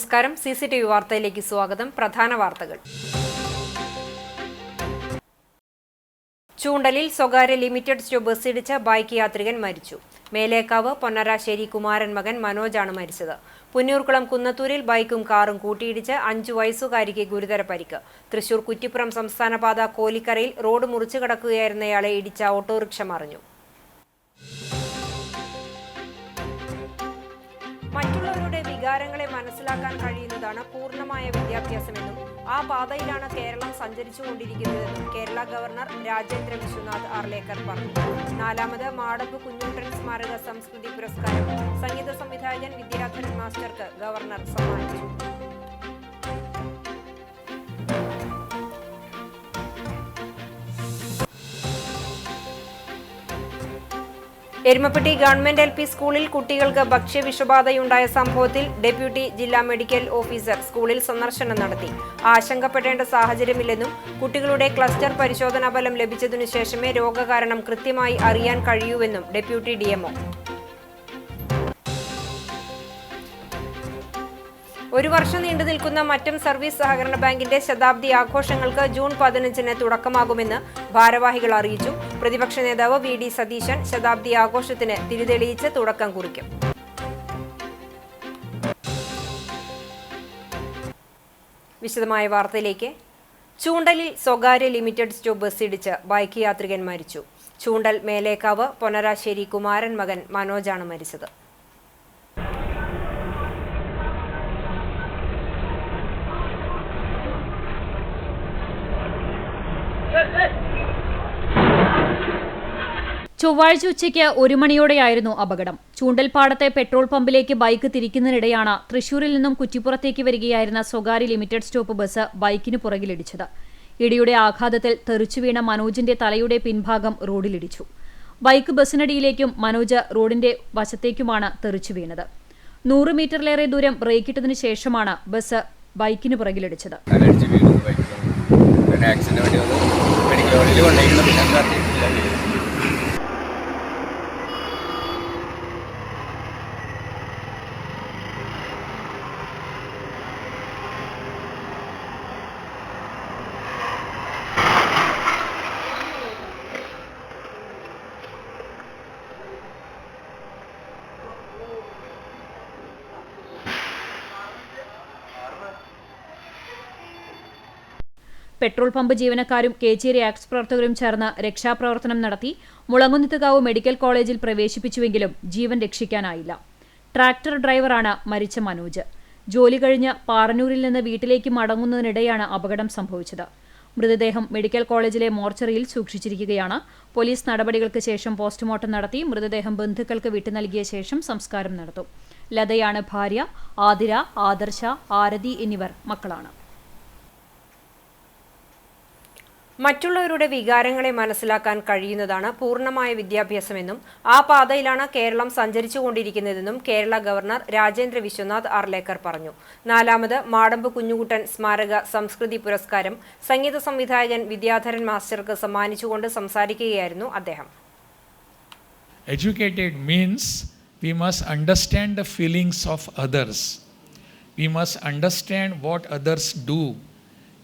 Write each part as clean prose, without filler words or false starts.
നമസ്കാരം. CCTV വാർത്തയിലേക്ക് സ്വാഗതം. പ്രധാന വാർത്തകൾ. ചൂണ്ടലിൽ സ്വകാര്യ ലിമിറ്റഡ് സ്റ്റോപ്പ് ബസ് ഇടിച്ച ബൈക്ക് യാത്രികൻ മരിച്ചു. മേലേക്കാവ് പൊന്നരാശ്ശേരി കുമാരൻ മകൻ മനോജാണ് മരിച്ചത്. പുന്നൂർക്കുളം കുന്നത്തൂരിൽ ബൈക്കും കാറും കൂട്ടിയിടിച്ച് 5 വയസ്സുകാരിക്ക് ഗുരുതര പരിക്ക്. തൃശൂർ കുറ്റിപ്പുറം സംസ്ഥാനപാത കോലിക്കരയിൽ റോഡ് മുറിച്ചു കടക്കുകയായിരുന്നയാളെ ഇടിച്ച ഓട്ടോറിക്ഷ മറിഞ്ഞു. മറ്റുള്ളവരുടെ വികാരങ്ങളെ മനസ്സിലാക്കാൻ കഴിയുന്നതാണ് പൂർണ്ണമായ വിദ്യാഭ്യാസമെന്നും ആ പാതയിലാണ് കേരളം സഞ്ചരിച്ചുകൊണ്ടിരിക്കുന്നതെന്നും കേരള ഗവർണർ രാജേന്ദ്ര വിശ്വനാഥ് ആർലേക്കർ പറഞ്ഞു. 4ാമത് മാടമ്പ് കുഞ്ഞുട്ടൻ സ്മാരക സംസ്കൃതി പുരസ്കാരം സംഗീത സംവിധായകൻ വിദ്യാധരൻ മാസ്റ്റർക്ക് ഗവർണർ സമ്മാനിച്ചു. എരുമപ്പെട്ടി ഗവൺമെന്റ് LP സ്കൂളിൽ കുട്ടികൾക്ക് ഭക്ഷ്യവിഷബാധയുണ്ടായ സംഭവത്തിൽ ഡെപ്യൂട്ടി ജില്ലാ മെഡിക്കൽ ഓഫീസർ സ്കൂളിൽ സന്ദർശനം നടത്തി. ആശങ്കപ്പെടേണ്ട സാഹചര്യമില്ലെന്നും കുട്ടികളുടെ ക്ലസ്റ്റർ പരിശോധനാ ഫലം ലഭിച്ചതിനു ശേഷമേ രോഗകാരണം കൃത്യമായി അറിയാൻ കഴിയൂവെന്നും ഡെപ്യൂട്ടി DMO. 1 വർഷം നീണ്ടു നിൽക്കുന്ന മറ്റം സർവീസ് സഹകരണ ബാങ്കിന്റെ ശതാബ്ദി ആഘോഷങ്ങൾക്ക് ജൂൺ 15-ന് തുടക്കമാകുമെന്ന് ഭാരവാഹികൾ അറിയിച്ചു. പ്രതിപക്ഷ നേതാവ് VD സതീശൻ ശതാബ്ദി ആഘോഷത്തിന് തിരിതെളിയിച്ച് തുടക്കം കുറിക്കും. വിശദമായ വാർത്തയിലേക്ക്. ചൂണ്ടലിൽ സ്വകാര്യ ലിമിറ്റഡ് സ്റ്റോപ്പ് ബസ് ഇടിച്ച് ബൈക്ക് യാത്രികൻ മരിച്ചു. ചൂണ്ടൽ മേലേക്കാവ് പൊന്നരാശ്ശേരി കുമാരൻ മകൻ മനോജാണ് മരിച്ചത്. ചൊവ്വാഴ്ച ഉച്ചയ്ക്ക് 1 മണിയോടെയായിരുന്നു അപകടം. ചൂണ്ടൽപ്പാടത്തെ പെട്രോൾ പമ്പിലേക്ക് ബൈക്ക് തിരിക്കുന്നതിനിടെയാണ് തൃശൂരിൽ നിന്നും കുറ്റിപ്പുറത്തേക്ക് വരികയായിരുന്ന സ്വകാര്യ ലിമിറ്റഡ് സ്റ്റോപ്പ് ബസ് ബൈക്കിന് പുറകിലിടിച്ചത്. ഇടിയുടെ ആഘാതത്തിൽ തെറിച്ചുവീണ മനോജിന്റെ തലയുടെ പിൻഭാഗം റോഡിലിടിച്ചു. ബൈക്ക് ബസ്സിനടിയിലേക്കും മനോജ് റോഡിന്റെ വശത്തേക്കുമാണ് തെറിച്ചു വീണത്. 100 മീറ്ററിലേറെ ദൂരം ബ്രേക്കിട്ടതിനു ശേഷമാണ് ബസ് ബൈക്കിന് പുറകിലിടിച്ചത്. പെട്രോൾ പമ്പ് ജീവനക്കാരും കേച്ചേരി ആക്ട്സ് പ്രവർത്തകരും ചേർന്ന് രക്ഷാപ്രവർത്തനം നടത്തി മുളങ്കുന്നത്തുകാവ് മെഡിക്കൽ കോളേജിൽ പ്രവേശിപ്പിച്ചുവെങ്കിലും ജീവൻ രക്ഷിക്കാനായില്ല. ട്രാക്ടർ ഡ്രൈവറാണ് മരിച്ച മനോജ്. ജോലി കഴിഞ്ഞ് പാറന്നൂരിൽ നിന്ന് വീട്ടിലേക്ക് മടങ്ങുന്നതിനിടെയാണ് അപകടം സംഭവിച്ചത്. മൃതദേഹം മെഡിക്കൽ കോളേജിലെ മോർച്ചറിയിൽ സൂക്ഷിച്ചിരിക്കുകയാണ്. പോലീസ് നടപടികൾക്ക് ശേഷം പോസ്റ്റ്മോർട്ടം നടത്തി മൃതദേഹം ബന്ധുക്കൾക്ക് വിട്ടു നൽകിയ ശേഷം സംസ്കാരം നടത്തും. ലതയാണ് ഭാര്യ. ആതിര, ആദർശ, ആരതി എന്നിവർ മക്കളാണ്. മറ്റുള്ളവരുടെ വികാരങ്ങളെ മനസ്സിലാക്കാൻ കഴിയുന്നതാണ് പൂർണ്ണമായ വിദ്യാഭ്യാസമെന്നും ആ പാതയിലാണ് കേരളം സഞ്ചരിച്ചുകൊണ്ടിരിക്കുന്നതെന്നും കേരള ഗവർണർ രാജേന്ദ്ര വിശ്വനാഥ് ആർലേക്കർ പറഞ്ഞു. 4ാമത് മാടമ്പ് കുഞ്ഞുകുട്ടൻ സ്മാരക സംസ്കൃതി പുരസ്കാരം സംഗീത സംവിധായകൻ വിദ്യാധരൻ മാസ്റ്റർക്ക് സമ്മാനിച്ചുകൊണ്ട് സംസാരിക്കുകയായിരുന്നു അദ്ദേഹം. Educated means we must understand the feelings of others. We must understand what others do.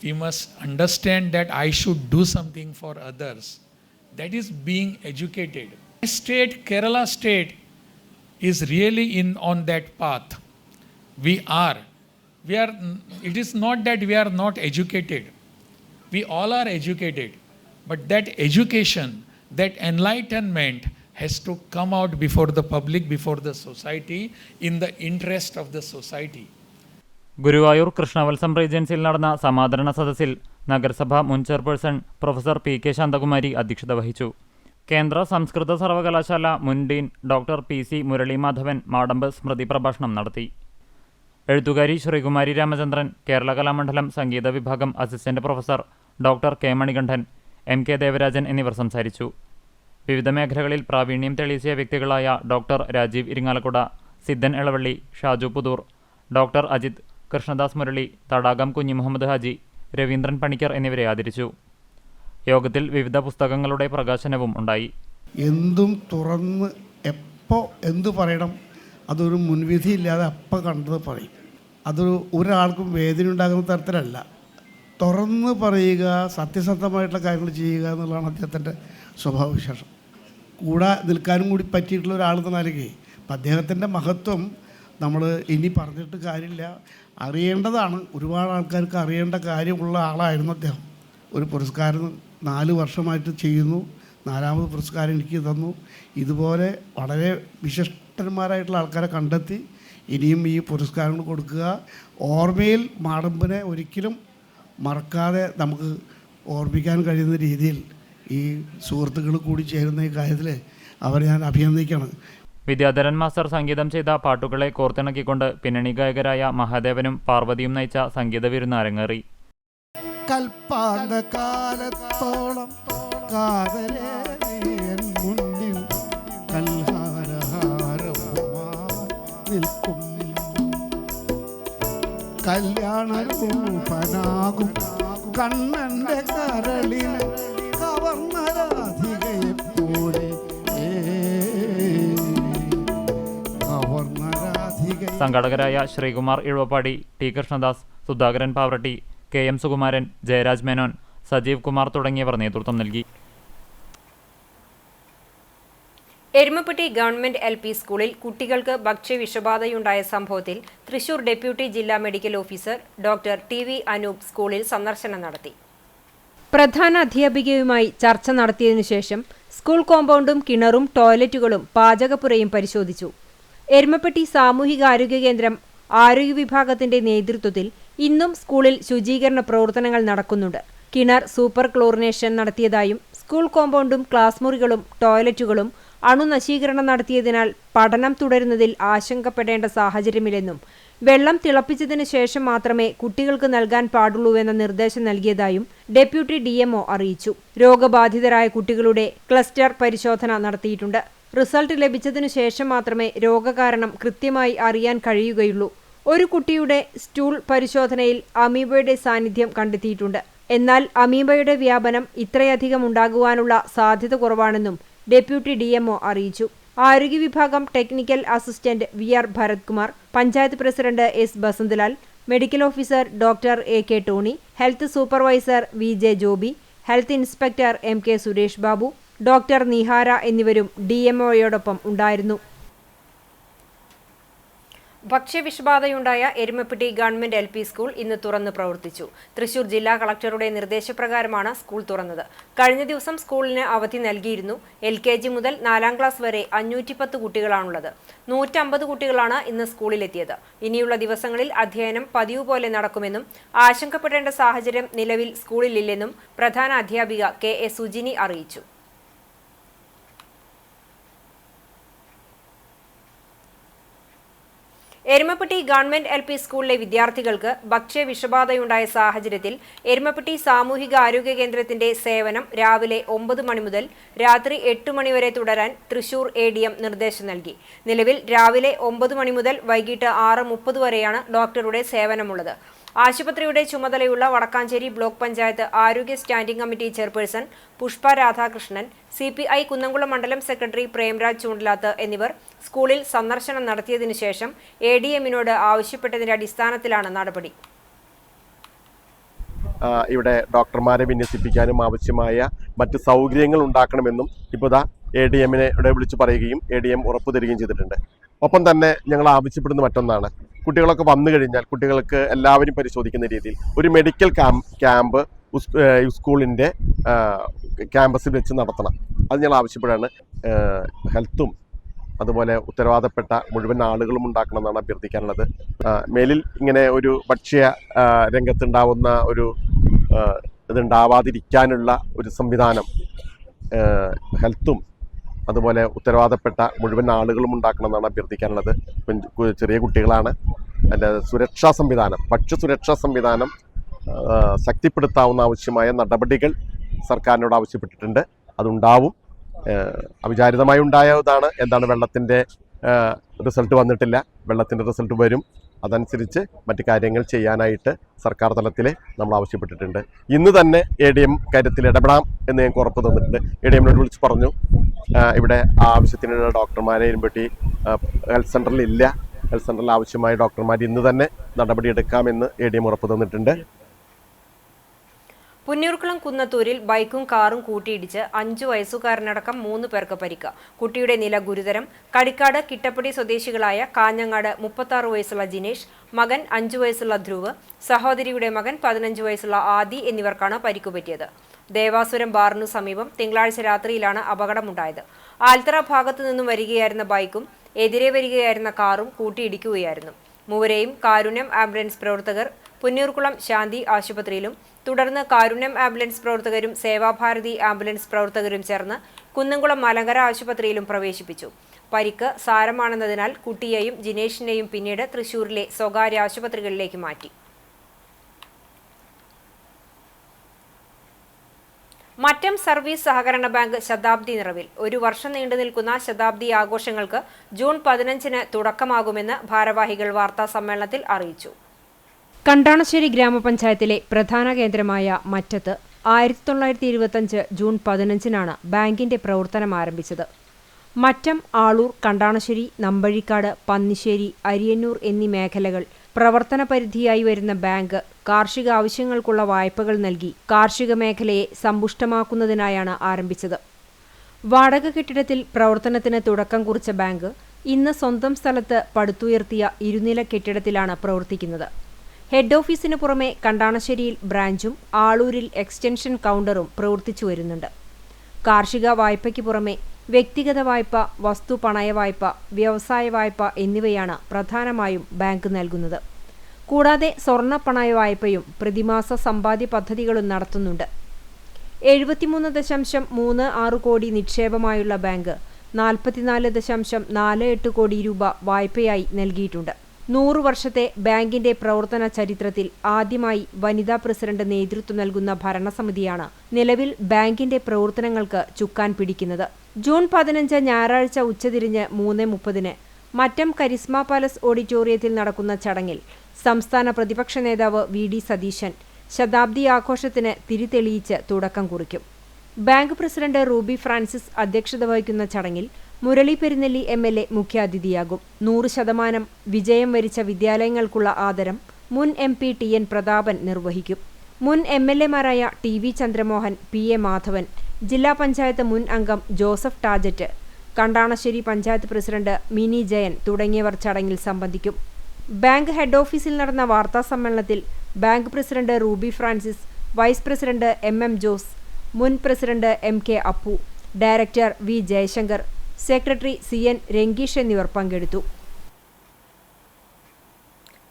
We must understand that I should do something for others. That is being educated. Kerala state is really on that path. We are. It is not that we are not educated. We all are educated. But that education, that enlightenment has to come out before the public, before the society, in the interest of the society. Guruvayur കൃഷ്ണവത്സം റീജൻസിയിൽ നടന്ന സമാദരണ സദസ്സിൽ നഗരസഭ മുൻ chairperson professor PK Shanthakumari അധ്യക്ഷത വഹിച്ചു. കേന്ദ്ര സംസ്കൃത സർവകലാശാല മുൻ dean doctor PC Murali Madhavan Madampu സ്മൃതി പ്രഭാഷണം നടത്തി. എഴുത്തുകാരി ശ്രീകുമാരി രാമചന്ദ്രൻ, കേരള കലാമണ്ഡലം സംഗീത വിഭാഗം assistant professor doctor K Manikandan, MK Devarajan എന്നിവർ സംസാരിച്ചു. വിവിധ മേഖലകളിൽ പ്രാവീണ്യം തെളിയിച്ച വ്യക്തികളായ ഡോക്ടർ രാജീവ് ഇരിങ്ങാലക്കുട, സിദ്ധൻ ഇളവള്ളി, ഷാജു പുതൂർ, ഡോക്ടർ അജിത്, കൃഷ്ണദാസ് മുരളി, തടാകം കുഞ്ഞി മുഹമ്മദ് ഹാജി, രവീന്ദ്രൻ പണിക്കർ എന്നിവരെ ആദരിച്ചു. യോഗത്തിൽ വിവിധ പുസ്തകങ്ങളുടെ പ്രകാശനവും ഉണ്ടായി. എന്തും തുറന്ന് എപ്പോൾ എന്തു പറയണം, അതൊരു മുൻവിധിയില്ലാതെ അപ്പം കണ്ടത് പറയും. അത് ഒരാൾക്കും വേദന ഉണ്ടാകുന്ന തരത്തിലല്ല. തുറന്ന് പറയുക, സത്യസന്ധമായിട്ടുള്ള കാര്യങ്ങൾ ചെയ്യുക എന്നുള്ളതാണ് അദ്ദേഹത്തിൻ്റെ സ്വഭാവവിശേഷം. കൂടെ നിൽക്കാനും കൂടി പറ്റിയിട്ടുള്ള ഒരാൾ എന്ന നിലയ്ക്ക് അപ്പം അദ്ദേഹത്തിൻ്റെ മഹത്വം നമ്മൾ ഇനി പറഞ്ഞിട്ട് കാര്യമില്ല, അറിയേണ്ടതാണ്. ഒരുപാട് ആൾക്കാർക്ക് അറിയേണ്ട കാര്യമുള്ള ആളായിരുന്നു അദ്ദേഹം. ഒരു പുരസ്കാരം 4 വർഷമായിട്ട് ചെയ്യുന്നു, 4ാമത് പുരസ്കാരം എനിക്ക് തന്നു. ഇതുപോലെ വളരെ വിശിഷ്ടന്മാരായിട്ടുള്ള ആൾക്കാരെ കണ്ടെത്തി ഇനിയും ഈ പുരസ്കാരങ്ങൾ കൊടുക്കുക. ഓർമ്മയിൽ മാടമ്പിനെ ഒരിക്കലും മറക്കാതെ നമുക്ക് ഓർമ്മിക്കാൻ കഴിയുന്ന രീതിയിൽ ഈ സുഹൃത്തുക്കൾ കൂടി ചേരുന്ന ഈ കാര്യത്തിൽ അവരെ ഞാൻ അഭിനന്ദിക്കണം. വിദ്യാധരൻ മാസ്റ്റർ സംഗീതം ചെയ്ത പാട്ടുകളെ കോർത്തിണക്കിക്കൊണ്ട് പിന്നണി ഗായകരായ മഹാദേവനും പാർവതിയും നയിച്ച സംഗീത വിരുന്ന് അരങ്ങേറി. കൽപ്പാന്ത കാലത്തോളം കാതലേ മുന്നിൽ കൽഹാരഹാരവുമായി നിൽക്കും, കല്യാണരൂപനാകും കണ്ണൻ്റെ കരളിൽ കവർന്ന രാധികയെപ്പോലെ സംഘാടകരായ Sreekumar Izhavappadi, T Krishnadas, Sudhakaran Pavaratty, K M Sukumaran, Jayaraj Menon, Sajeev Kumar തുടങ്ങിയവർ നേതൃത്വം നൽകി. എരുമപ്പെട്ടി ഗവൺമെന്റ് LP സ്കൂളിൽ കുട്ടികൾക്ക് ഭക്ഷ്യവിഷബാധയുണ്ടായ സംഭവത്തിൽ തൃശൂർ ഡെപ്യൂട്ടി ജില്ലാ medical officer doctor TV Anoop സ്കൂളിൽ സന്ദർശനം നടത്തി. പ്രധാന അധ്യാപികയുമായി ചർച്ച നടത്തിയതിനു ശേഷം സ്കൂൾ കോമ്പൗണ്ടും കിണറും ടോയ്ലറ്റുകളും പാചകപ്പുരയും പരിശോധിച്ചു. എരുമപ്പെട്ടി സാമൂഹികാരോഗ്യ കേന്ദ്രം ആരോഗ്യ വിഭാഗത്തിന്റെ നേതൃത്വത്തിൽ ഇന്നും സ്കൂളിൽ ശുചീകരണ പ്രവർത്തനങ്ങൾ നടക്കുന്നുണ്ട്. കിണർ സൂപ്പർ ക്ലോറിനേഷൻ നടത്തിയതായും സ്കൂൾ കോമ്പൗണ്ടും ക്ലാസ് മുറികളും ടോയ്ലറ്റുകളും അണുനശീകരണം നടത്തിയതിനാൽ പഠനം തുടരുന്നതിൽ ആശങ്കപ്പെടേണ്ട സാഹചര്യമില്ലെന്നും വെള്ളം തിളപ്പിച്ചതിനു ശേഷം മാത്രമേ കുട്ടികൾക്ക് നൽകാൻ പാടുള്ളൂവെന്ന നിർദ്ദേശം നൽകിയതായും ഡെപ്യൂട്ടി DMO അറിയിച്ചു. രോഗബാധിതരായ കുട്ടികളുടെ ക്ലസ്റ്റർ പരിശോധന നടത്തിയിട്ടുണ്ട്. റിസൾട്ട് ലഭിച്ചതിനു ശേഷം മാത്രമേ രോഗകാരണം കൃത്യമായി അറിയാൻ കഴിയുകയുള്ളൂ. ഒരു കുട്ടിയുടെ സ്റ്റൂൾ പരിശോധനയിൽ അമീബയുടെ സാന്നിധ്യം കണ്ടെത്തിയിട്ടുണ്ട്. എന്നാൽ അമീബയുടെ വ്യാപനം ഇത്രയധികം ഉണ്ടാകുവാനുള്ള സാധ്യത കുറവാണെന്നും ഡെപ്യൂട്ടി DMO അറിയിച്ചു. ആരോഗ്യ വിഭാഗം technical assistant VR Bharathkumar, panchayat president S Basanthalal, medical officer doctor AK Tony, health supervisor VJ Joby, health inspector MK Suresh Babu, doctor Nihara എന്നിവരും DMOയോടൊപ്പം ഉണ്ടായിരുന്നു. ഭക്ഷ്യവിഷബാധയുണ്ടായ എരുമപ്പെട്ടി ഗവൺമെന്റ് LP സ്കൂൾ ഇന്ന് തുറന്ന് പ്രവർത്തിച്ചു. തൃശൂർ ജില്ലാ കളക്ടറുടെ നിർദ്ദേശപ്രകാരമാണ് സ്കൂൾ തുറന്നത്. കഴിഞ്ഞ ദിവസം സ്കൂളിന് അവധി നൽകിയിരുന്നു. LKG മുതൽ 4ാം ക്ലാസ് വരെ 510 കുട്ടികളാണുള്ളത്. 150 കുട്ടികളാണ് ഇന്ന് സ്കൂളിലെത്തിയത്. ഇനിയുള്ള ദിവസങ്ങളിൽ അധ്യയനം പതിവ് പോലെ നടക്കുമെന്നും ആശങ്കപ്പെടേണ്ട സാഹചര്യം നിലവിൽ സ്കൂളിലില്ലെന്നും പ്രധാന അധ്യാപിക KA സുജിനി അറിയിച്ചു. എരുമപ്പെട്ടി ഗവൺമെന്റ് LP സ്കൂളിലെ വിദ്യാർത്ഥികൾക്ക് ഭക്ഷ്യവിഷബാധയുണ്ടായ സാഹചര്യത്തിൽ എരുമപ്പെട്ടി സാമൂഹിക ആരോഗ്യ കേന്ദ്രത്തിന്റെ സേവനം രാവിലെ 9 മണി മുതൽ രാത്രി 8 മണി വരെ തുടരാൻ തൃശൂർ ADM നിർദ്ദേശം നൽകി. നിലവിൽ രാവിലെ 9 മണി മുതൽ വൈകിട്ട് 6:30 വരെയാണ് ഡോക്ടറുടെ സേവനമുള്ളത്. ആശുപത്രിയുടെ ചുമതലയുള്ള വടക്കാഞ്ചേരി ബ്ലോക്ക് പഞ്ചായത്ത് ആരോഗ്യ standing committee chairperson Pushpa Radhakrishnan, CPI Kunnamkulam മണ്ഡലം സെക്രട്ടറി പ്രേംരാജ് ചൂണ്ടലാത്ത് എന്നിവർ സ്കൂളിൽ സന്ദർശനം നടത്തിയതിനു ശേഷം ADMനോട് ആവശ്യപ്പെട്ടതിന്റെ അടിസ്ഥാനത്തിലാണ് നടപടി. ഇവിടെ ഡോക്ടർമാരെ വിന്യസിപ്പിക്കാനും ആവശ്യമായ മറ്റ് സൗകര്യങ്ങൾ ഉണ്ടാക്കണമെന്നും ഇപ്പോൾ ADMനെ ഇവിടെ വിളിച്ചു പറയുകയും ADM ഉറപ്പു തരികയും ചെയ്തിട്ടുണ്ട്. ഒപ്പം തന്നെ ഞങ്ങൾ ആവശ്യപ്പെടുന്ന മറ്റൊന്നാണ്, കുട്ടികളൊക്കെ വന്നു കഴിഞ്ഞാൽ കുട്ടികൾക്ക് എല്ലാവരും പരിശോധിക്കുന്ന രീതിയിൽ ഒരു മെഡിക്കൽ ക്യാമ്പ് സ്കൂളിൻ്റെ ക്യാമ്പസിൽ വെച്ച് നടത്തണം. അത് ഞങ്ങൾ ആവശ്യപ്പെടുകയാണ്. ഹെൽത്തും അതുപോലെ ഉത്തരവാദപ്പെട്ട മുഴുവൻ ആളുകളും ഉണ്ടാക്കണം എന്നാണ് അഭ്യർത്ഥിക്കാനുള്ളത്. മേലിൽ ഇങ്ങനെ ഒരു ഭക്ഷ്യ രംഗത്തുണ്ടാവുന്ന ഒരു ഇതുണ്ടാവാതിരിക്കാനുള്ള ഒരു സംവിധാനം ഹെൽത്തും അതുപോലെ ഉത്തരവാദപ്പെട്ട മുഴുവൻ ആളുകളും ഉണ്ടാക്കണം എന്നാണ് അഭ്യർത്ഥിക്കാനുള്ളത്. ചെറിയ കുട്ടികളാണ്. അതിൻ്റെ സുരക്ഷാ സംവിധാനം, ഭക്ഷ്യസുരക്ഷാ സംവിധാനം ശക്തിപ്പെടുത്താവുന്ന ആവശ്യമായ നടപടികൾ സർക്കാരിനോട് ആവശ്യപ്പെട്ടിട്ടുണ്ട്. അതുണ്ടാവും. അവിചാരിതമായി ഉണ്ടായതാണ്. എന്താണ്, വെള്ളത്തിൻ്റെ റിസൾട്ട് വന്നിട്ടില്ല. വെള്ളത്തിൻ്റെ റിസൾട്ട് വരും. അതനുസരിച്ച് മറ്റു കാര്യങ്ങൾ ചെയ്യാനായിട്ട് സർക്കാർ തലത്തിൽ നമ്മൾ ആവശ്യപ്പെട്ടിട്ടുണ്ട്. ഇന്ന് തന്നെ ADM കാര്യത്തിൽ ഇടപെടാം എന്ന് ഞങ്ങൾക്ക് ഉറപ്പ് തന്നിട്ടുണ്ട്. ADMനോട് വിളിച്ച് പറഞ്ഞു, ഇവിടെ ആവശ്യത്തിനുള്ള ഡോക്ടർമാരെ എരുമപ്പെട്ടി ഹെൽത്ത് സെൻ്ററിൽ ഇല്ല. ഹെൽത്ത് സെൻ്ററിൽ ആവശ്യമായ ഡോക്ടർമാർ ഇന്ന് തന്നെ നടപടിയെടുക്കാമെന്ന് ADM ഉറപ്പ് തന്നിട്ടുണ്ട്. പുന്നൂർക്കുളം കുന്നത്തൂരിൽ ബൈക്കും കാറും കൂട്ടിയിടിച്ച് 5 വയസ്സുകാരനടക്കം 3 പേർക്ക് പരിക്ക്. കുട്ടിയുടെ നില ഗുരുതരം. കടിക്കാട് കിട്ടപ്പടി സ്വദേശികളായ കാഞ്ഞങ്ങാട് 36 വയസ്സുള്ള ജിനേഷ്, മകൻ 5 വയസ്സുള്ള ധ്രുവ്, സഹോദരിയുടെ മകൻ 15 വയസ്സുള്ള ആദി എന്നിവർക്കാണ് പരിക്കുപറ്റിയത്. ദേവാസുരം ബാറിനു സമീപം തിങ്കളാഴ്ച രാത്രിയിലാണ് അപകടമുണ്ടായത്. ആൽത്തറ ഭാഗത്തു നിന്നും വരികയായിരുന്ന ബൈക്കും എതിരെ വരികയായിരുന്ന കാറും കൂട്ടിയിടിക്കുകയായിരുന്നു. മൂവരെയും കാരുണ്യം ആംബുലൻസ് പ്രവർത്തകർ പുന്നൂർക്കുളം ശാന്തി ആശുപത്രിയിലും തുടർന്ന് കാരുണ്യം ആംബുലൻസ് പ്രവർത്തകരും സേവാഭാരതി ആംബുലൻസ് പ്രവർത്തകരും ചേർന്ന് കുന്നംകുളം മലങ്കര ആശുപത്രിയിലും പ്രവേശിപ്പിച്ചു. പരിക്ക് സാരമാണെന്നതിനാൽ കുട്ടിയെയും ജിനേഷിനെയും പിന്നീട് തൃശൂരിലെ സ്വകാര്യ ആശുപത്രികളിലേക്ക് മാറ്റി. മറ്റം സർവീസ് സഹകരണ ബാങ്ക് ശതാബ്ദി നിറവിൽ. 1 വർഷം നീണ്ടു നിൽക്കുന്ന ശതാബ്ദി ആഘോഷങ്ങൾക്ക് ജൂൺ 15-ന് തുടക്കമാകുമെന്ന് ഭാരവാഹികൾ വാർത്താ സമ്മേളനത്തിൽ അറിയിച്ചു. കണ്ടാണശ്ശേരി ഗ്രാമപഞ്ചായത്തിലെ പ്രധാന കേന്ദ്രമായ മറ്റത്ത് 1925 ജൂൺ 15-നാണ് ബാങ്കിന്റെ പ്രവർത്തനം ആരംഭിച്ചത്. മറ്റം, ആളൂർ, കണ്ടാണശ്ശേരി, നമ്പഴിക്കാട്, പന്നിശ്ശേരി, അരിയന്നൂർ എന്നീ മേഖലകൾ പ്രവർത്തന പരിധിയായി വരുന്ന ബാങ്ക് കാർഷിക ആവശ്യങ്ങൾക്കുള്ള വായ്പകൾ നൽകി കാർഷിക മേഖലയെ സമ്പുഷ്ടമാക്കുന്നതിനായാണ് ആരംഭിച്ചത്. വാടക കെട്ടിടത്തിൽ പ്രവർത്തനത്തിന് തുടക്കം കുറിച്ച ബാങ്ക് ഇന്ന് സ്വന്തം സ്ഥലത്ത് പടുത്തുയർത്തിയ 2 നില കെട്ടിടത്തിലാണ് പ്രവർത്തിക്കുന്നത്. ഹെഡ് ഓഫീസിന് പുറമെ കണ്ടാണശ്ശേരിയിൽ ബ്രാഞ്ചും ആളൂരിൽ എക്സ്റ്റൻഷൻ കൗണ്ടറും പ്രവർത്തിച്ചു വരുന്നുണ്ട്. കാർഷിക വായ്പയ്ക്ക് പുറമെ വ്യക്തിഗത വായ്പ, വസ്തു പണയ വായ്പ, വ്യവസായ വായ്പ എന്നിവയാണ് പ്രധാനമായും ബാങ്ക് നൽകുന്നത്. കൂടാതെ സ്വർണ്ണ പണയ വായ്പയും പ്രതിമാസ സമ്പാദ്യ പദ്ധതികളും നടത്തുന്നുണ്ട്. 73.36 കോടി നിക്ഷേപമായുള്ള ബാങ്ക് 44.48 കോടി രൂപ വായ്പയായി നൽകിയിട്ടുണ്ട്. 100 വർഷത്തെ ബാങ്കിന്റെ പ്രവർത്തന ചരിത്രത്തിൽ ആദ്യമായി വനിതാ പ്രസിഡന്റ് നേതൃത്വം നൽകുന്ന ഭരണസമിതിയാണ് നിലവിൽ ബാങ്കിന്റെ പ്രവർത്തനങ്ങൾക്ക് ചുക്കാൻ പിടിക്കുന്നത്. ജൂൺ 15 ഞായറാഴ്ച ഉച്ചതിരിഞ്ഞ് 3:30-ന് മറ്റം കരിസ്മ പാലസ് ഓഡിറ്റോറിയത്തിൽ നടക്കുന്ന ചടങ്ങിൽ സംസ്ഥാന പ്രതിപക്ഷ നേതാവ് VD സതീശൻ ശതാബ്ദി ആഘോഷത്തിന് തിരിതെളിയിച്ച് തുടക്കം കുറിക്കും. ബാങ്ക് പ്രസിഡന്റ് റൂബി ഫ്രാൻസിസ് അധ്യക്ഷത വഹിക്കുന്ന ചടങ്ങിൽ മുരളി പെരുന്നെല്ലി MLA മുഖ്യാതിഥിയാകും. 100% വിജയം വരിച്ച വിദ്യാലയങ്ങൾക്കുള്ള ആദരം മുൻ MP TN പ്രതാപൻ നിർവഹിക്കും. മുൻ MLAമാരായ TV ചന്ദ്രമോഹൻ, PA മാധവൻ, ജില്ലാ പഞ്ചായത്ത് മുൻ അംഗം ജോസഫ് ടാജറ്റ്, കണ്ടാണശ്ശേരി പഞ്ചായത്ത് പ്രസിഡന്റ് മിനി ജയൻ തുടങ്ങിയവർ ചടങ്ങിൽ സംബന്ധിക്കും. ബാങ്ക് ഹെഡ് ഓഫീസിൽ നടന്ന വാർത്താ സമ്മേളനത്തിൽ bank president Ruby Francis, vice president MM Jose, മുൻ president MK Appu, director V Jayashankar, secretary CN Rangeesh എന്നിവർ പങ്കെടുത്തു.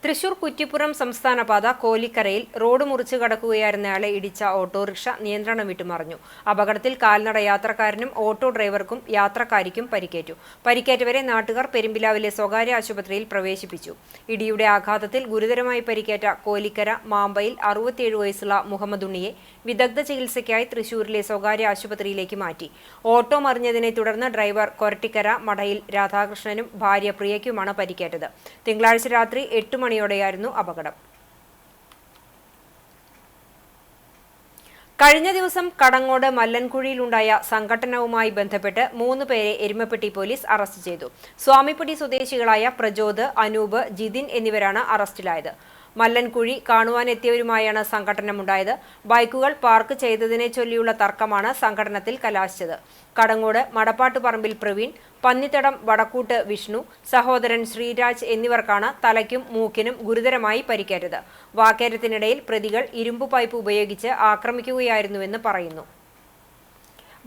തൃശൂർ കുറ്റിപ്പുറം സംസ്ഥാനപാത കോലിക്കരയിൽ റോഡ് മുറിച്ച് കടക്കുകയായിരുന്നയാളെ ഇടിച്ച ഓട്ടോറിക്ഷ നിയന്ത്രണം വിട്ടുമറിഞ്ഞു. അപകടത്തിൽ കാൽനട യാത്രക്കാരനും ഓട്ടോ ഡ്രൈവർക്കും യാത്രക്കാരിക്കും പരിക്കേറ്റു. പരിക്കേറ്റവരെ നാട്ടുകാർ പെരുമ്പിലാവിലെ സ്വകാര്യ ആശുപത്രിയിൽ പ്രവേശിപ്പിച്ചു. ഇടിയുടെ ആഘാതത്തിൽ ഗുരുതരമായി പരിക്കേറ്റ കോലിക്കര മാമ്പയിൽ 67 വയസ്സുള്ള മുഹമ്മദ് ഉണ്ണിയെ വിദഗ്ധ ചികിത്സയ്ക്കായി തൃശൂരിലെ സ്വകാര്യ ആശുപത്രിയിലേക്ക് മാറ്റി. ഓട്ടോ മറിഞ്ഞതിനെ തുടർന്ന് ഡ്രൈവർ കൊരട്ടിക്കര മടയിൽ രാധാകൃഷ്ണനും ഭാര്യ പ്രിയയ്ക്കുമാണ് പരിക്കേറ്റത്. തിങ്കളാഴ്ച രാത്രി 8 മണിയോടെയായിരുന്നു അപകടം. കഴിഞ്ഞ ദിവസം കടങ്ങോട് മല്ലൻകുഴിയിലുണ്ടായ സംഘട്ടനവുമായി ബന്ധപ്പെട്ട് 3 പേരെ എരുമപ്പെട്ടി പോലീസ് അറസ്റ്റ് ചെയ്തു. സ്വാമിപ്പടി സ്വദേശികളായ പ്രജോദ്, അനൂപ്, ജിതിൻ എന്നിവരാണ് അറസ്റ്റിലായത്. മല്ലൻകുഴി കാണുവാനെത്തിയവരുമായാണ് സംഘട്ടനമുണ്ടായത്. ബൈക്കുകൾ പാർക്ക് ചെയ്തതിനെ ചൊല്ലിയുള്ള തർക്കമാണ് സംഘട്ടനത്തിൽ കലാശിച്ചത്. കടങ്ങോട് മടപ്പാട്ടുപറമ്പിൽ പ്രവീൺ, പന്നിത്തടം വടക്കൂട്ട് വിഷ്ണു, സഹോദരൻ ശ്രീരാജ് എന്നിവർക്കാണ് തലയ്ക്കും മൂക്കിനും ഗുരുതരമായി പരിക്കേറ്റത്. വാക്കേറ്റത്തിനിടയിൽ പ്രതികൾ ഇരുമ്പു പൈപ്പ് ഉപയോഗിച്ച് ആക്രമിക്കുകയായിരുന്നുവെന്ന് പറയുന്നു.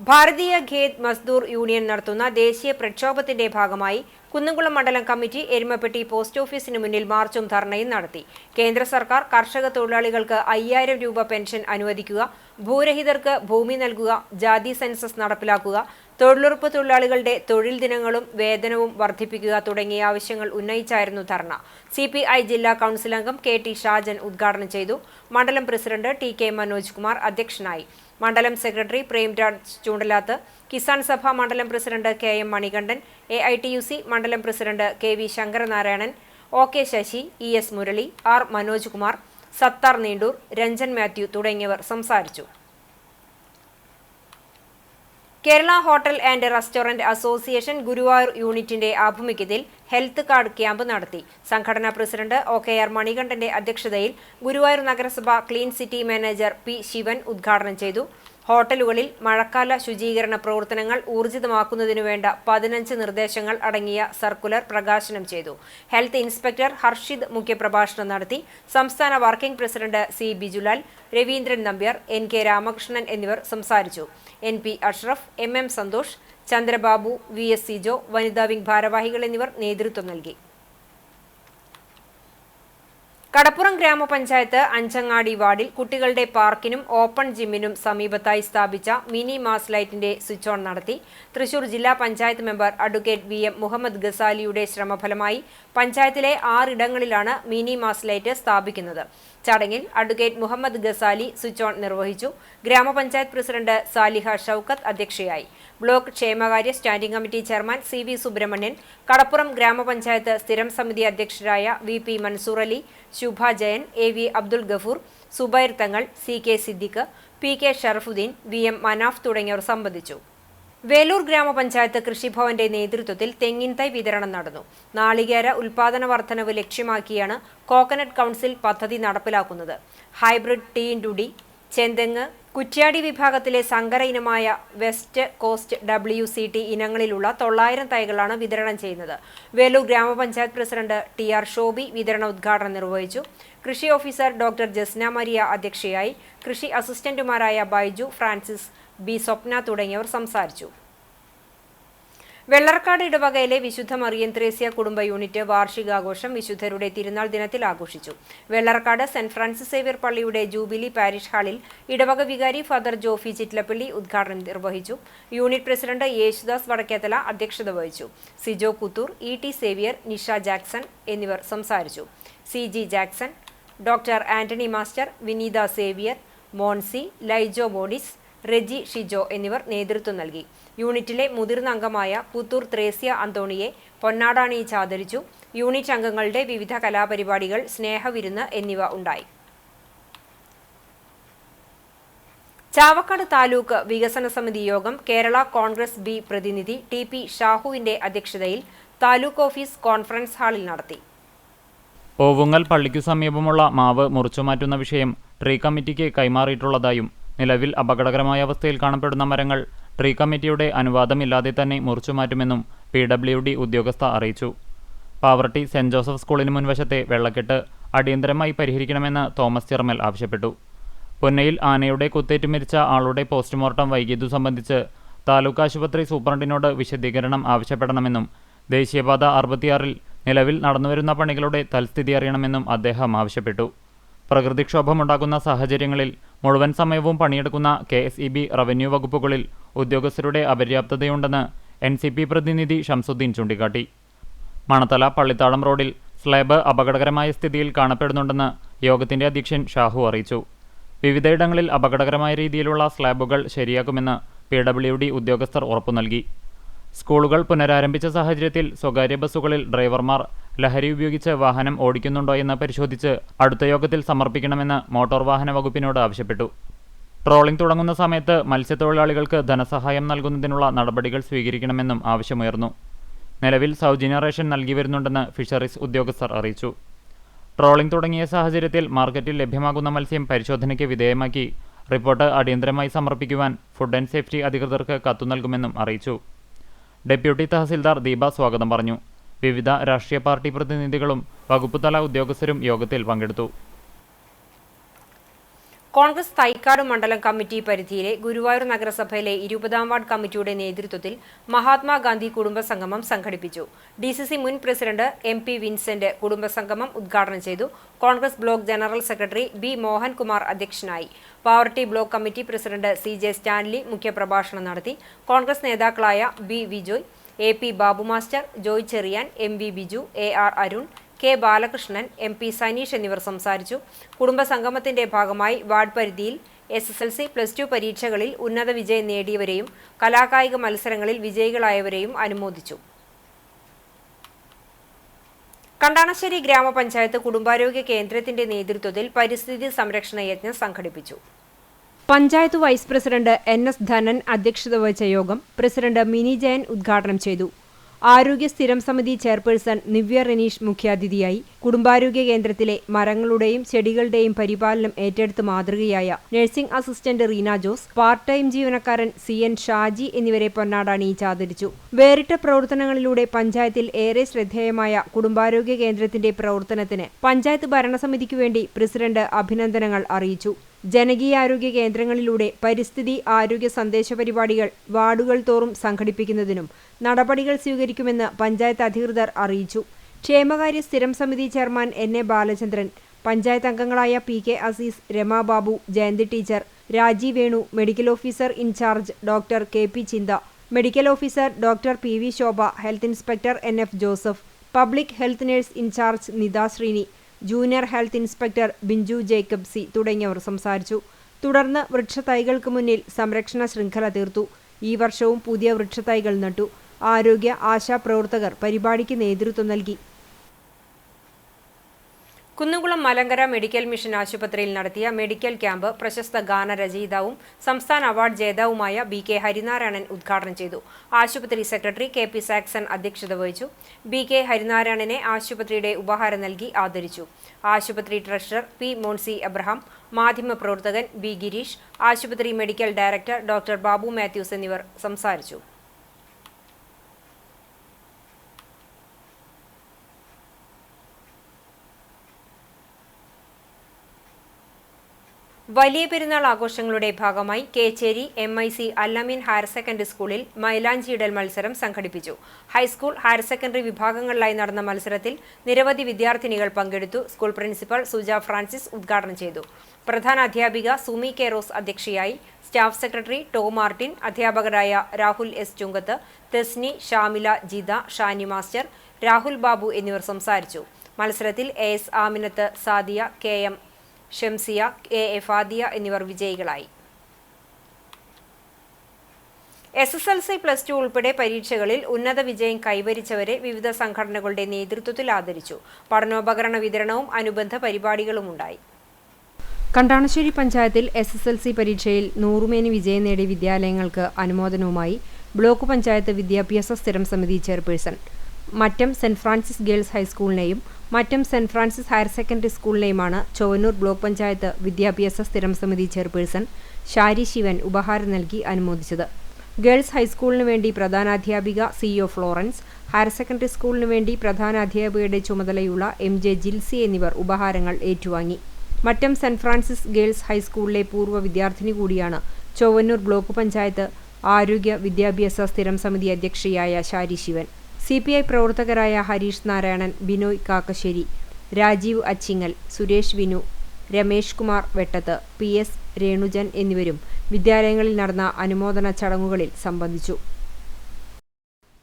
ഭാരതീയ ഖേത് മസ്ദൂർ യൂണിയൻ നടത്തുന്ന ദേശീയ പ്രക്ഷോഭത്തിന്റെ ഭാഗമായി കുന്നംകുളം മണ്ഡലം കമ്മിറ്റി എരുമപ്പെട്ടി പോസ്റ്റ് ഓഫീസിന് മുന്നിൽ മാർച്ചും ധർണയും നടത്തി. കേന്ദ്ര സർക്കാർ കർഷക തൊഴിലാളികൾക്ക് 5000 രൂപ പെൻഷൻ അനുവദിക്കുക, ഭൂരഹിതർക്ക് ഭൂമി നൽകുക, ജാതി സെൻസസ് നടപ്പിലാക്കുക, തൊഴിലുറപ്പ് തൊഴിലാളികളുടെ തൊഴിൽ ദിനങ്ങളും വേതനവും വർദ്ധിപ്പിക്കുക തുടങ്ങിയ ആവശ്യങ്ങൾ ഉന്നയിച്ചായിരുന്നു ധർണ. CPI ജില്ലാ കൗൺസിൽ അംഗം KT ഷാജൻ ഉദ്ഘാടനം ചെയ്തു. മണ്ഡലം പ്രസിഡന്റ് TK മനോജ് കുമാർ അധ്യക്ഷനായി. മണ്ഡലം സെക്രട്ടറി പ്രേംരാജ് ചൂണ്ടലാത്ത്, കിസാൻ സഭ മണ്ഡലം പ്രസിഡന്റ് KM മണികണ്ഠൻ, AITUC മണ്ഡലം president KV Sankaranarayanan, OK Sasi, ES Murali, R Manoj Kumar, Sathar Neendoor, Ranjan Mathew തുടങ്ങിയവർ സംസാരിച്ചു. Kerala hotel and restaurant association Guruvayur യൂണിറ്റിന്റെ ആഭിമുഖ്യത്തിൽ ഹെൽത്ത് കാർഡ് ക്യാമ്പ് നടത്തി. സംഘടനാ പ്രസിഡന്റ് OKR മണികണ്ഠന്റെ അധ്യക്ഷതയിൽ ഗുരുവായൂർ നഗരസഭ clean city manager P. Sivan ഉദ്ഘാടനം ചെയ്തു. ഹോട്ടലുകളിൽ മഴക്കാല ശുചീകരണ പ്രവർത്തനങ്ങൾ ഊർജിതമാക്കുന്നതിനു വേണ്ട 15 നിർദ്ദേശങ്ങൾ അടങ്ങിയ സർക്കുലർ പ്രകാശനം ചെയ്തു. ഹെൽത്ത് ഇൻസ്പെക്ടർ ഹർഷിദ് മുഖ്യപ്രഭാഷണം നടത്തി. സംസ്ഥാന working president C. Bijulal, Raveendran Nambiar, NK Ramakrishnan എന്നിവർ സംസാരിച്ചു. NP Ashraf, MM Santhosh, Chandrababu, VS Sijo, വനിതാ വിംഗ് ഭാരവാഹികൾ എന്നിവർ നേതൃത്വം നൽകി. കടപ്പുറം ഗ്രാമപഞ്ചായത്ത് അഞ്ചങ്ങാടി വാർഡിൽ കുട്ടികളുടെ പാർക്കിനും ഓപ്പൺ ജിമ്മിനും സമീപത്തായി സ്ഥാപിച്ച മിനി മാസ് ലൈറ്റിന്റെ സ്വിച്ച് ഓൺ നടത്തി. തൃശൂർ ജില്ലാ panchayat member advocate VM Muhammad ഗസാലിയുടെ ശ്രമഫലമായി പഞ്ചായത്തിലെ 6 ഇടങ്ങളിലാണ് മിനി മാസ് ലൈറ്റ് സ്ഥാപിക്കുന്നത്. ചടങ്ങിൽ advocate Muhammad Ghazali switch on നിർവഹിച്ചു. ഗ്രാമപഞ്ചായത്ത് പ്രസിഡന്റ് സാലിഹ ഷൌക്കത്ത് അധ്യക്ഷയായി. ബ്ലോക്ക് ക്ഷേമകാര്യ standing committee chairman CV Subrahmanyan, Kadappuram ഗ്രാമപഞ്ചായത്ത് സ്ഥിരം സമിതി അധ്യക്ഷരായ VP മൻസൂർ അലി, ശുഭ ജയൻ, AV അബ്ദുൽ ഗഫൂർ, സുബൈർ തങ്ങൾ, CK Siddique, PK Sharafuddin, VM Manaf തുടങ്ങിയവർ സംബന്ധിച്ചു. വേലൂർ ഗ്രാമപഞ്ചായത്ത് കൃഷിഭവന്റെ നേതൃത്വത്തിൽ തെങ്ങിൻ തൈ വിതരണം നടന്നു. നാളികേര ഉൽപാദന വർധനവ് ലക്ഷ്യമാക്കിയാണ് കോക്കനട്ട് കൗൺസിൽ പദ്ധതി നടപ്പിലാക്കുന്നത്. ഹൈബ്രിഡ് T*D, ചെന്തെങ്ങ്, കുറ്റ്യാടി വിഭാഗത്തിലെ സങ്കര ഇനമായ വെസ്റ്റ് കോസ്റ്റ് WCT ഇനങ്ങളിലുള്ള 900 തൈകളാണ് വിതരണം ചെയ്യുന്നത്. വേലൂർ ഗ്രാമപഞ്ചായത്ത് പ്രസിഡന്റ് TR ഷോബി വിതരണ ഉദ്ഘാടനം നിർവഹിച്ചു. കൃഷി ഓഫീസർ ഡോക്ടർ ജസ്ന മരിയ അധ്യക്ഷയായി. കൃഷി അസിസ്റ്റന്റുമാരായ ബൈജു, ഫ്രാൻസിസ്, B. സ്വപ്ന തുടങ്ങിയവർ സംസാരിച്ചു. വെള്ളർക്കാട് ഇടവകയിലെ വിശുദ്ധ മറിയം ത്രേസ്യ കുടുംബ യൂണിറ്റ് വാർഷികാഘോഷം വിശുദ്ധരുടെ തിരുനാൾ ദിനത്തിൽ ആഘോഷിച്ചു. വെള്ളർക്കാട് സെന്റ് ഫ്രാൻസിസ് സേവ്യർ പള്ളിയുടെ ജൂബിലി പാരിഷ് ഹാളിൽ ഇടവക വികാരി ഫാദർ ജോഫി ചിറ്റ്ലപ്പള്ളി ഉദ്ഘാടനം നിർവഹിച്ചു. യൂണിറ്റ് പ്രസിഡന്റ് യേശുദാസ് വടക്കേത്തല അധ്യക്ഷത വഹിച്ചു. സിജോ കുത്തൂർ, ET സേവ്യർ, നിഷ ജാക്സൺ എന്നിവർ സംസാരിച്ചു. CG Jackson, doctor Antony master, Vineetha Xavier, Monsi, Laijo Modis, Reji Shijo എന്നിവർ നേതൃത്വം നൽകി. യൂണിറ്റിലെ മുതിർന്ന അംഗമായ പുത്തൂർ ത്രേസ്യ അന്തോണിയെ പൊന്നാടണിയിച്ച് ആദരിച്ചു. യൂണിറ്റ് അംഗങ്ങളുടെ വിവിധ കലാപരിപാടികൾ, സ്നേഹവിരുന്ന് എന്നിവ ഉണ്ടായി. ചാവക്കാട് താലൂക്ക് വികസന സമിതി യോഗം കേരള കോൺഗ്രസ് B പ്രതിനിധി TP ഷാഹുവിന്റെ അധ്യക്ഷതയിൽ താലൂക്ക് ഓഫീസ് കോൺഫറൻസ് ഹാളിൽ നടത്തി. ഓവുങ്ങൽ പള്ളിക്കു സമീപമുള്ള മാവ് മുറിച്ചുമാറ്റുന്ന വിഷയം ട്രീ കമ്മിറ്റിക്ക് കൈമാറിയിട്ടുള്ളതായും നിലവിൽ അപകടകരമായ അവസ്ഥയിൽ കാണപ്പെടുന്ന മരങ്ങൾ ട്രീ കമ്മിറ്റിയുടെ അനുവാദമില്ലാതെ തന്നെ മുറിച്ചുമാറ്റുമെന്നും PWD ഉദ്യോഗസ്ഥ അറിയിച്ചു. പാവർട്ടി സെന്റ് ജോസഫ് സ്കൂളിന് മുൻവശത്തെ വെള്ളക്കെട്ട് അടിയന്തരമായി പരിഹരിക്കണമെന്ന് തോമസ് ചിറമൽ ആവശ്യപ്പെട്ടു. പൊന്നയിൽ ആനയുടെ കുത്തേറ്റ് മരിച്ച ആളുടെ പോസ്റ്റ്മോർട്ടം വൈകിയതു സംബന്ധിച്ച് താലൂക്ക് ആശുപത്രി സൂപ്രണ്ടിനോട് വിശദീകരണം ആവശ്യപ്പെടണമെന്നും ദേശീയപാത 66-ൽ നിലവിൽ നടന്നുവരുന്ന പണികളുടെ തൽസ്ഥിതി അറിയണമെന്നും അദ്ദേഹം ആവശ്യപ്പെട്ടു. പ്രകൃതിക്ഷോഭമുണ്ടാകുന്ന സാഹചര്യങ്ങളിൽ മുഴുവൻ സമയവും പണിയെടുക്കുന്ന KSEB റവന്യൂ വകുപ്പുകളിൽ ഉദ്യോഗസ്ഥരുടെ അപര്യാപ്തതയുണ്ടെന്ന് NCP പ്രതിനിധി ഷംസുദ്ദീൻ ചൂണ്ടിക്കാട്ടി. മണത്തല പള്ളിത്താളം റോഡിൽ സ്ലാബ് അപകടകരമായ സ്ഥിതിയിൽ കാണപ്പെടുന്നുണ്ടെന്ന് യോഗത്തിന്റെ അധ്യക്ഷൻ ഷാഹു അറിയിച്ചു. വിവിധയിടങ്ങളിൽ അപകടകരമായ രീതിയിലുള്ള സ്ലാബുകൾ ശരിയാക്കുമെന്ന് PWD ഉദ്യോഗസ്ഥർ ഉറപ്പു നൽകി. സ്കൂളുകൾ പുനരാരംഭിച്ച സാഹചര്യത്തിൽ സ്വകാര്യ ബസ്സുകളിൽ ഡ്രൈവർമാർ ലഹരി ഉപയോഗിച്ച് വാഹനം ഓടിക്കുന്നുണ്ടോ എന്ന് പരിശോധിച്ച് അടുത്ത യോഗത്തിൽ സമർപ്പിക്കണമെന്ന് മോട്ടോർ വാഹന വകുപ്പിനോട് ആവശ്യപ്പെട്ടു. ട്രോളിംഗ് തുടങ്ങുന്ന സമയത്ത് മത്സ്യത്തൊഴിലാളികൾക്ക് ധനസഹായം നൽകുന്നതിനുള്ള നടപടികൾ സ്വീകരിക്കണമെന്നും ആവശ്യമുയർന്നു. നിലവിൽ സൗജന്യ റേഷൻ നൽകി വരുന്നുണ്ടെന്ന് ഫിഷറീസ് ഉദ്യോഗസ്ഥർ അറിയിച്ചു. ട്രോളിംഗ് തുടങ്ങിയ സാഹചര്യത്തിൽ മാർക്കറ്റിൽ ലഭ്യമാകുന്ന മത്സ്യം പരിശോധനയ്ക്ക് വിധേയമാക്കി റിപ്പോർട്ട് അടിയന്തരമായി സമർപ്പിക്കുവാൻ ഫുഡ് ആൻഡ് സേഫ്റ്റി അധികൃതർക്ക് കത്തു നൽകുമെന്നും അറിയിച്ചു. ഡെപ്യൂട്ടി തഹസിൽദാർ ദീപ സ്വാഗതം പറഞ്ഞു. വിവിധ രാഷ്ട്രീയ പാർട്ടി പ്രതിനിധികളും വകുപ്പുതല ഉദ്യോഗസ്ഥരും യോഗത്തിൽ പങ്കെടുത്തു. കോൺഗ്രസ് തൈക്കാട് മണ്ഡലം കമ്മിറ്റി പരിധിയിലെ ഗുരുവായൂർ നഗരസഭയിലെ 20-ാം വാർഡ് കമ്മിറ്റിയുടെ നേതൃത്വത്തിൽ മഹാത്മാഗാന്ധി കുടുംബസംഗമം സംഘടിപ്പിച്ചു. DCC മുൻ പ്രസിഡന്റ് MP വിൻസെന്റ് കുടുംബസംഗമം ഉദ്ഘാടനം ചെയ്തു. Congress block general secretary B Mohankumar അധ്യക്ഷനായി. Pavaratty block committee president CJ Stanley മുഖ്യപ്രഭാഷണം നടത്തി. കോൺഗ്രസ് നേതാക്കളായ B Vijoy, AP Babu master, Joy Cherian, MV Biju, AR Arun, K Balakrishnan, MP Saneesh എന്നിവർ സംസാരിച്ചു. കുടുംബസംഗമത്തിന്റെ ഭാഗമായി വാർഡ് പരിധിയിൽ SSLC, +2 പരീക്ഷകളിൽ ഉന്നത വിജയം നേടിയവരെയും കലാകായിക മത്സരങ്ങളിൽ വിജയികളായവരെയും അനുമോദിച്ചു. കണ്ടാണശ്ശേരി ഗ്രാമപഞ്ചായത്ത് കുടുംബാരോഗ്യ കേന്ദ്രത്തിന്റെ നേതൃത്വത്തിൽ പരിസ്ഥിതി സംരക്ഷണ യജ്ഞം സംഘടിപ്പിച്ചു. Panchayat vice president NS Dhanan അധ്യക്ഷത വഹിച്ച യോഗം പ്രസിഡന്റ് മിനി ജയൻ ഉദ്ഘാടനം ചെയ്തു. ആരോഗ്യ സ്ഥിരം സമിതി ചെയർപേഴ്സൺ നിവ്യ റെനീഷ് മുഖ്യാതിഥിയായി. കുടുംബാരോഗ്യ കേന്ദ്രത്തിലെ മരങ്ങളുടെയും ചെടികളുടെയും പരിപാലനം ഏറ്റെടുത്ത് മാതൃകയായ nursing assistant Reena Jose, part time ജീവനക്കാരൻ CN ഷാജി എന്നിവരെ പൊന്നാടണിയിച്ച് ആദരിച്ചു. വേറിട്ട പ്രവർത്തനങ്ങളിലൂടെ പഞ്ചായത്തിൽ ഏറെ ശ്രദ്ധേയമായ കുടുംബാരോഗ്യ കേന്ദ്രത്തിന്റെ പ്രവർത്തനത്തിന് പഞ്ചായത്ത് ഭരണസമിതിക്കു വേണ്ടി പ്രസിഡന്റ് അഭിനന്ദനങ്ങൾ അറിയിച്ചു. ജനകീയാരോഗ്യ കേന്ദ്രങ്ങളിലൂടെ പരിസ്ഥിതി ആരോഗ്യ സന്ദേശ പരിപാടികൾ വാർഡുകൾ തോറും സംഘടിപ്പിക്കുന്നതിനും നടപടികൾ സ്വീകരിക്കുമെന്ന് പഞ്ചായത്ത് അധികൃതർ അറിയിച്ചു. ക്ഷേമകാര്യ സ്ഥിരം സമിതി ചെയർമാൻ NA ബാലചന്ദ്രൻ, പഞ്ചായത്ത് അംഗങ്ങളായ PK Azeez, Rama Babu, Jayanthi teacher, Raji Venu, medical officer in charge doctor KP Chintha, medical officer doctor PV Shobha, health inspector NF Joseph, public health nurse in charge Nitha Sreeni, junior health inspector Binchu Jacob C തുടങ്ങിയവർ സംസാരിച്ചു. തുടർന്ന് വൃക്ഷത്തൈകൾക്ക് മുന്നിൽ സംരക്ഷണ ശൃംഖല തീർത്തു. ഈ വർഷവും പുതിയ വൃക്ഷത്തൈകൾ നട്ടു. ആരോഗ്യ ആശാ പ്രവർത്തകർ പരിപാടിക്ക് നേതൃത്വം നൽകി. കുന്നംകുളം മലങ്കര മെഡിക്കൽ മിഷൻ ആശുപത്രിയിൽ നടത്തിയ മെഡിക്കൽ ക്യാമ്പ് പ്രശസ്ത ഗാനരചയിതാവും സംസ്ഥാന അവാർഡ് ജേതാവുമായ BK ഹരിനാരായണൻ ഉദ്ഘാടനം ചെയ്തു. ആശുപത്രി സെക്രട്ടറി KP സാക്സൺ അധ്യക്ഷത വഹിച്ചു. BK ഹരിനാരായണനെ ആശുപത്രിയുടെ ഉപഹാരം നൽകി ആദരിച്ചു. ആശുപത്രി ട്രഷറർ P മോൻസി എബ്രഹാം, മാധ്യമപ്രവർത്തകൻ B ഗിരീഷ്, ആശുപത്രി medical director doctor Babu Mathews എന്നിവർ സംസാരിച്ചു. വലിയ പെരുന്നാൾ ആഘോഷങ്ങളുടെ ഭാഗമായി Kecheri MIC Allameen higher secondary സ്കൂളിൽ മൈലാഞ്ചിയിടൽ മത്സരം സംഘടിപ്പിച്ചു. ഹൈസ്കൂൾ, ഹയർ സെക്കൻഡറി വിഭാഗങ്ങളിലായി നടന്ന മത്സരത്തിൽ നിരവധി വിദ്യാർത്ഥിനികൾ പങ്കെടുത്തു. സ്കൂൾ പ്രിൻസിപ്പൽ സുജ ഫ്രാൻസിസ് ഉദ്ഘാടനം ചെയ്തു. പ്രധാന അധ്യാപിക സുമി കെ റോസ് അധ്യക്ഷയായി. സ്റ്റാഫ് സെക്രട്ടറി ടോം മാർട്ടിൻ, അധ്യാപകരായ രാഹുൽ S ചുങ്കത്ത്, തെസ്നി, ഷാമില, ജിത, ഷാനി മാസ്റ്റർ, രാഹുൽ ബാബു എന്നിവർ സംസാരിച്ചു. മത്സരത്തിൽ AS ആമിനത്ത്, Sadiya, KM Shamsiya, AA Fadiya എന്നിവർ വിജയികളായി. SSLC +2 ഉൾപ്പെടെ പരീക്ഷകളിൽ ഉന്നത വിജയം കൈവരിച്ചവരെ വിവിധ സംഘടനകളുടെ നേതൃത്വത്തിൽ ആദരിച്ചു. പഠനോപകരണ വിതരണവും അനുബന്ധ പരിപാടികളുമുണ്ടായി. കണ്ടാണശ്ശേരി പഞ്ചായത്തിൽ SSLC പരീക്ഷയിൽ 100 മേനി വിജയം നേടിയ വിദ്യാലയങ്ങൾക്ക് അനുമോദനവുമായി ബ്ലോക്ക് പഞ്ചായത്ത് വിദ്യാഭ്യാസ സ്ഥിരം സമിതി chairperson. Mattam saint Francis girls ഹൈസ്കൂളിനെയും Mattam saint Francis higher secondary സ്കൂളിനെയുമാണ് ചൊവ്വന്നൂർ ബ്ലോക്ക് പഞ്ചായത്ത് വിദ്യാഭ്യാസ സ്ഥിരം സമിതി ചെയർപേഴ്സൺ ഷാരി ശിവൻ ഉപഹാരം നൽകി അനുമോദിച്ചത്. ഗേൾസ് ഹൈസ്കൂളിനു വേണ്ടി പ്രധാനാധ്യാപിക CO ഫ്ലോറൻസ്, ഹയർ സെക്കൻഡറി സ്കൂളിനു വേണ്ടി പ്രധാനാധ്യാപികയുടെ ചുമതലയുള്ള MJ ജിൽസി എന്നിവർ ഉപഹാരങ്ങൾ ഏറ്റുവാങ്ങി. മറ്റം സെന്റ് ഫ്രാൻസിസ് ഗേൾസ് ഹൈസ്കൂളിലെ പൂർവ്വ വിദ്യാർത്ഥിനി കൂടിയാണ് ചൊവ്വന്നൂർ ബ്ലോക്ക് പഞ്ചായത്ത് ആരോഗ്യ വിദ്യാഭ്യാസ സ്ഥിരം സമിതി അധ്യക്ഷയായ ഷാരി ശിവൻ. CPI പ്രവർത്തകരായ ഹരീഷ് നാരായണൻ, ബിനോയ് കാക്കശ്ശേരി, രാജീവ് അച്ചിങ്ങൽ, സുരേഷ് വിനു, രമേഷ് കുമാർ വെട്ടത്ത്, PS രേണുജൻ എന്നിവരും വിദ്യാലയങ്ങളിൽ നടന്ന അനുമോദന ചടങ്ങുകളിൽ സംബന്ധിച്ചു.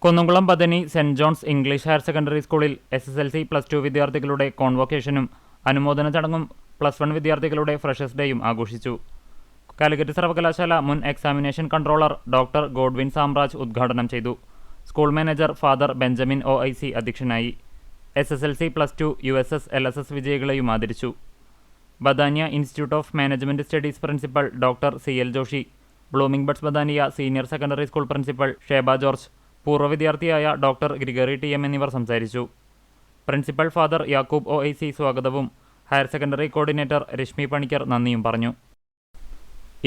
Kunnamkulam Pathani saint John's English higher secondary സ്കൂളിൽ SSLC +2 വിദ്യാർത്ഥികളുടെ കോൺവൊക്കേഷനും അനുമോദന ചടങ്ങും +1 വിദ്യാർത്ഥികളുടെ ഫ്രഷേഴ്സ് ഡേയും ആഘോഷിച്ചു. കാലിക്കറ്റ് സർവകലാശാല മുൻ examination controller doctor Godwin Samraj ഉദ്ഘാടനം ചെയ്തു. School manager father Benjamin OIC അധ്യക്ഷനായി. SSLC +2 USS LSS വിജയികളെയും ആദരിച്ചു. Badania institute of management studies principal doctor CL Joshi, blooming buds Badania senior secondary school principal Sheba George, പൂർവ്വ വിദ്യാർത്ഥിയായ ഡോക്ടർ ഗ്രിഗറി TM എന്നിവർ സംസാരിച്ചു. പ്രിൻസിപ്പൽ ഫാദർ യാക്കൂബ് OIC സ്വാഗതവും higher secondary coordinator Reshmi Panicker നന്ദിയും പറഞ്ഞു.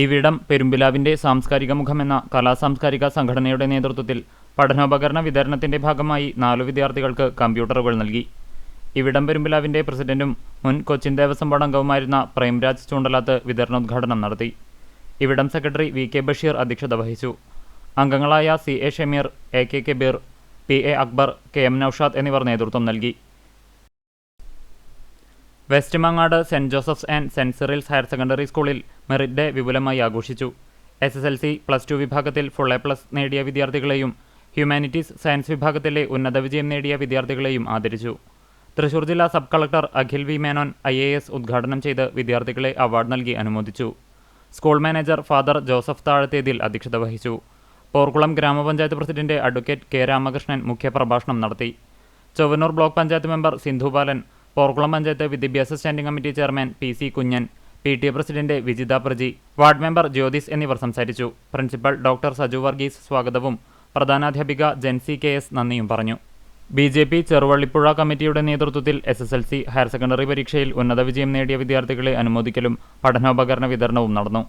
ഇവിടം പെരുമ്പിലാവിൻ്റെ സാംസ്കാരിക മുഖമെന്ന കലാസാംസ്കാരിക സംഘടനയുടെ നേതൃത്വത്തിൽ പഠനോപകരണ വിതരണത്തിൻ്റെ ഭാഗമായി 4 വിദ്യാർത്ഥികൾക്ക് കമ്പ്യൂട്ടറുകൾ നൽകി. ഇവിടം പെരുമ്പിലാവിൻ്റെ പ്രസിഡന്റും മുൻ കൊച്ചിൻ ദേവസ്വം ബോർഡ് അംഗവുമായിരുന്ന പ്രേംരാജ് ചൂണ്ടലാത്ത് വിതരണോദ്ഘാടനം നടത്തി. ഇവിടം സെക്രട്ടറി VK ബഷീർ അധ്യക്ഷത വഹിച്ചു. അംഗങ്ങളായ CA Shameer, AK Kabir, PA Akbar, KM Naushad എന്നിവർ നേതൃത്വം നൽകി. West Mangad saint Joseph's and saint Cyril's higher secondary സ്കൂളിൽ മെറിറ്റ് ഡേ വിപുലമായി ആഘോഷിച്ചു. SSLC +2 വിഭാഗത്തിൽ ഫുൾ A+ നേടിയ വിദ്യാർത്ഥികളെയും ഹ്യൂമാനിറ്റീസ് സയൻസ് വിഭാഗത്തിലെ ഉന്നത വിജയം നേടിയ വിദ്യാർത്ഥികളെയും ആദരിച്ചു. തൃശൂർ ജില്ലാ sub collector Akhil V Menon IAS ഉദ്ഘാടനം ചെയ്ത് വിദ്യാർത്ഥികളെ അവാർഡ് നൽകി അനുമോദിച്ചു. സ്കൂൾ മാനേജർ ഫാദർ ജോസഫ് താഴത്തേതിൽ അധ്യക്ഷത വഹിച്ചു. പോർക്കുളം ഗ്രാമപഞ്ചായത്ത് പ്രസിഡന്റ് അഡ്വക്കേറ്റ് K രാമകൃഷ്ണൻ മുഖ്യപ്രഭാഷണം നടത്തി. ചൊവ്വന്നൂർ ബ്ലോക്ക് പഞ്ചായത്ത് മെമ്പർ സിന്ധു ബാലൻ, പോർക്കുളം പഞ്ചായത്ത് വിദ്യാഭ്യാസ സ്റ്റാൻഡിംഗ് കമ്മിറ്റി ചെയർമാൻ PC കുഞ്ഞൻ, PTA president Vijitha Praji, ward member Jyothis എന്നിവർ സംസാരിച്ചു. പ്രിൻസിപ്പൽ ഡോക്ടർ സജു വർഗീസ് സ്വാഗതവും പ്രധാനാധ്യാപിക ജെൻസി KS നന്ദിയും പറഞ്ഞു. BJP ചെറുവള്ളിപ്പുഴ കമ്മിറ്റിയുടെ നേതൃത്വത്തിൽ SSLC ഹയർ സെക്കൻഡറി പരീക്ഷയിൽ ഉന്നത വിജയം നേടിയ വിദ്യാർത്ഥികളെ അനുമോദിക്കലും പഠനോപകരണ വിതരണവും നടന്നു.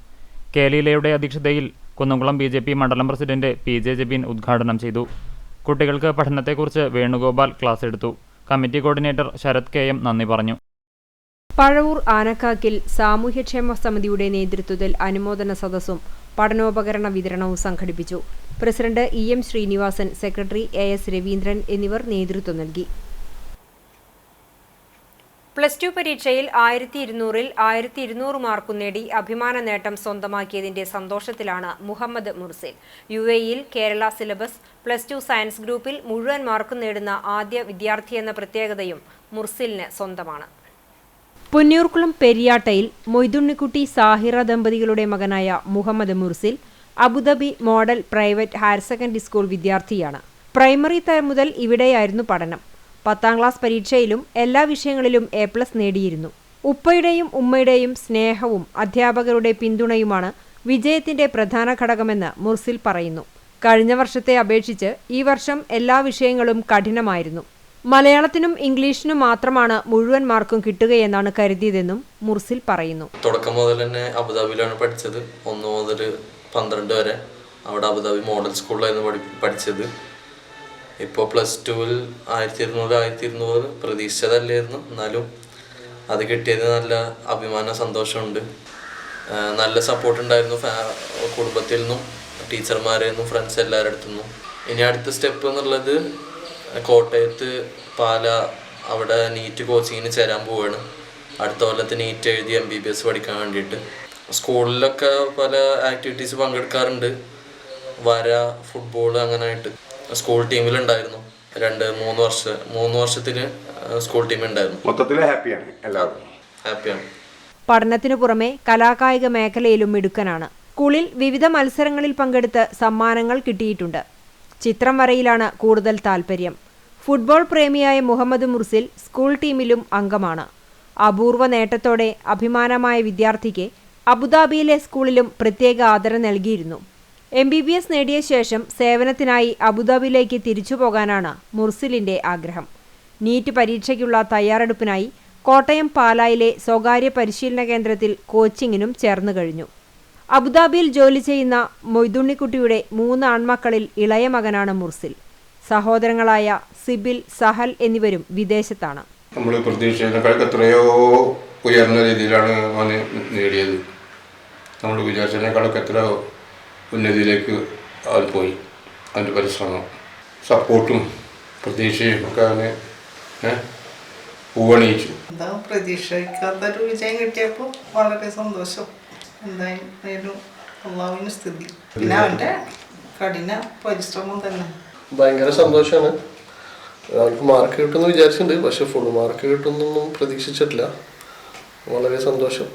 ലീലയുടെ അധ്യക്ഷതയിൽ കുന്നംകുളം BJP മണ്ഡലം പ്രസിഡന്റ് PJ ജബീൻ ഉദ്ഘാടനം ചെയ്തു. കുട്ടികൾക്ക് പഠനത്തെക്കുറിച്ച് വേണുഗോപാൽ ക്ലാസ് എടുത്തു. കമ്മിറ്റി കോർഡിനേറ്റർ ശരത് KM നന്ദി പറഞ്ഞു. പഴവൂർ ആനക്കാക്കിൽ സാമൂഹ്യക്ഷേമ സമിതിയുടെ നേതൃത്വത്തിൽ അനുമോദന സദസ്സും പഠനോപകരണ വിതരണവും സംഘടിപ്പിച്ചു. President EM Sreenivasan, secretary AS Raveendran എന്നിവർ നേതൃത്വം നൽകി. +2 പരീക്ഷയിൽ 1200-ൽ 1200 മാർക്കു നേടി അഭിമാന നേട്ടം സ്വന്തമാക്കിയതിന്റെ സന്തോഷത്തിലാണ് മുഹമ്മദ് മുർസിൽ. UAEയിൽ കേരള സിലബസ് +2 സയൻസ് ഗ്രൂപ്പിൽ മുഴുവൻ മാർക്ക് നേടുന്ന ആദ്യ വിദ്യാർത്ഥിയെന്ന പ്രത്യേകതയും മുർസിലിന് സ്വന്തമാണ്. പുന്നൂർക്കുളം പെരിയാട്ടയിൽ മൊയ്തുണ്ണിക്കുട്ടി സാഹിറ ദമ്പതികളുടെ മകനായ Muhammad Mursil Abu Dhabi model private higher secondary school വിദ്യാർത്ഥിയാണ്. പ്രൈമറി തരം മുതൽ ഇവിടെയായിരുന്നു പഠനം. 10ാം ക്ലാസ് പരീക്ഷയിലും എല്ലാ വിഷയങ്ങളിലും A+ നേടിയിരുന്നു. ഉപ്പയുടെയും ഉമ്മയുടെയും സ്നേഹവും അധ്യാപകരുടെ പിന്തുണയുമാണ് വിജയത്തിന്റെ പ്രധാന ഘടകമെന്ന് മുർസിൽ പറയുന്നു. കഴിഞ്ഞ വർഷത്തെ അപേക്ഷിച്ച് ഈ വർഷം എല്ലാ വിഷയങ്ങളും കഠിനമായിരുന്നു. മലയാളത്തിനും ഇംഗ്ലീഷിനും മാത്രമാണ് മുഴുവൻ മാർക്കും കിട്ടുകയെന്നാണ് കരുതിയതെന്നും മുർസിൽ പറയുന്നു. തുടക്കം മുതൽ തന്നെ അബുദാബിയിലാണ് പഠിച്ചത്. 1 മുതൽ 12 വരെ അവിടെ അബുദാബി മോഡൽ സ്കൂളിലായിരുന്നു പഠിച്ചത്. ഇപ്പോൾ +2-ൽ 1200 പ്രതീക്ഷിച്ചതല്ലായിരുന്നു. എന്നാലും അത് കിട്ടിയത് നല്ല അഭിമാന സന്തോഷമുണ്ട്. നല്ല സപ്പോർട്ട് ഉണ്ടായിരുന്നു കുടുംബത്തിൽ നിന്നും, ടീച്ചർമാരിൽ നിന്നും, ഫ്രണ്ട്സ് എല്ലാവരുടെ അടുത്തു നിന്നും. ഇനി അടുത്ത സ്റ്റെപ്പ് എന്നുള്ളത് കോട്ടയത്ത് പാല അവിടെ നീറ്റ് കോച്ചിങ്ങിന് ചേരാൻ പോവുകയാണ്. അടുത്ത കൊല്ലത്ത് നീറ്റ് എഴുതി MBBS പഠിക്കാൻ വേണ്ടിയിട്ട്. സ്കൂളിലൊക്കെ പല ആക്ടിവിറ്റീസ് പങ്കെടുക്കാറുണ്ട്. വര, ഫുട്ബോൾ അങ്ങനെയായിട്ട് സ്കൂൾ ടീമിലുണ്ടായിരുന്നു. 3 വർഷത്തിന് സ്കൂൾ ടീമുണ്ടായിരുന്നു. മൊത്തത്തിൽ ഹാപ്പിയാണ്, എല്ലാവരും ഹാപ്പിയാണ്. പഠനത്തിനു പുറമെ കലാകായിക മേഖലയിലും മിടുക്കനാണ്. സ്കൂളിൽ വിവിധ മത്സരങ്ങളിൽ പങ്കെടുത്ത് സമ്മാനങ്ങൾ കിട്ടിയിട്ടുണ്ട്. ചിത്രം വരയിലാണ് കൂടുതൽ താൽപ്പര്യം. ഫുട്ബോൾ പ്രേമിയായ മുഹമ്മദ് മുർസിൽ സ്കൂൾ ടീമിലും അംഗമാണ്. അപൂർവ നേട്ടത്തോടെ അഭിമാനമായ വിദ്യാർത്ഥിക്ക് അബുദാബിയിലെ സ്കൂളിലും പ്രത്യേക ആദരം നൽകിയിരുന്നു. MBBS നേടിയ ശേഷം സേവനത്തിനായി അബുദാബിയിലേക്ക് തിരിച്ചു പോകാനാണ് മുർസിലിന്റെ ആഗ്രഹം. നീറ്റ് പരീക്ഷയ്ക്കുള്ള തയ്യാറെടുപ്പിനായി കോട്ടയം പാലായിലെ സ്വകാര്യ പരിശീലന കേന്ദ്രത്തിൽ കോച്ചിങ്ങിനും ചേർന്നു കഴിഞ്ഞു. അബുദാബിയിൽ ജോലി ചെയ്യുന്ന മൊയ്തുണ്ണിക്കുട്ടിയുടെ 3 ആൺമക്കളിൽ ഇളയ മകനാണ് മുർസിൽ. സഹോദരങ്ങളായ സിബിൽ, സഹൽ എന്നിവരും വിദേശത്താണ്. നമ്മൾ പ്രതീക്ഷിച്ചതിനേക്കാൾ എത്രയോ ഉയർന്ന രീതിയിലാണ് അവന് നേടിയത്. നമ്മൾ വിചാരിച്ചതിനേക്കാളൊക്കെ എത്രയോ ഉന്നതിയിലേക്ക് അവൻ പോയി. അവൻ്റെ പരിശ്രമം, സപ്പോർട്ടും പ്രതീക്ഷയും ഒക്കെ അവന് പൂവണിയിച്ചു. പ്രതീക്ഷിക്കാത്തൊരു വിജയം കിട്ടിയപ്പോൾ വളരെ സന്തോഷം. എന്തായാലും അള്ളാഹുവിന് സ്തുതി. പിന്നെ അവൻ്റെ കഠിന പരിശ്രമം തന്നെ ഭയങ്കര സന്തോഷമാണ്. അവർക്ക് മാർക്ക് കിട്ടുമെന്ന് വിചാരിച്ചിട്ടുണ്ട്, പക്ഷെ ഫുൾ മാർക്ക് കിട്ടുമെന്നൊന്നും പ്രതീക്ഷിച്ചിട്ടില്ല. വളരെ സന്തോഷം.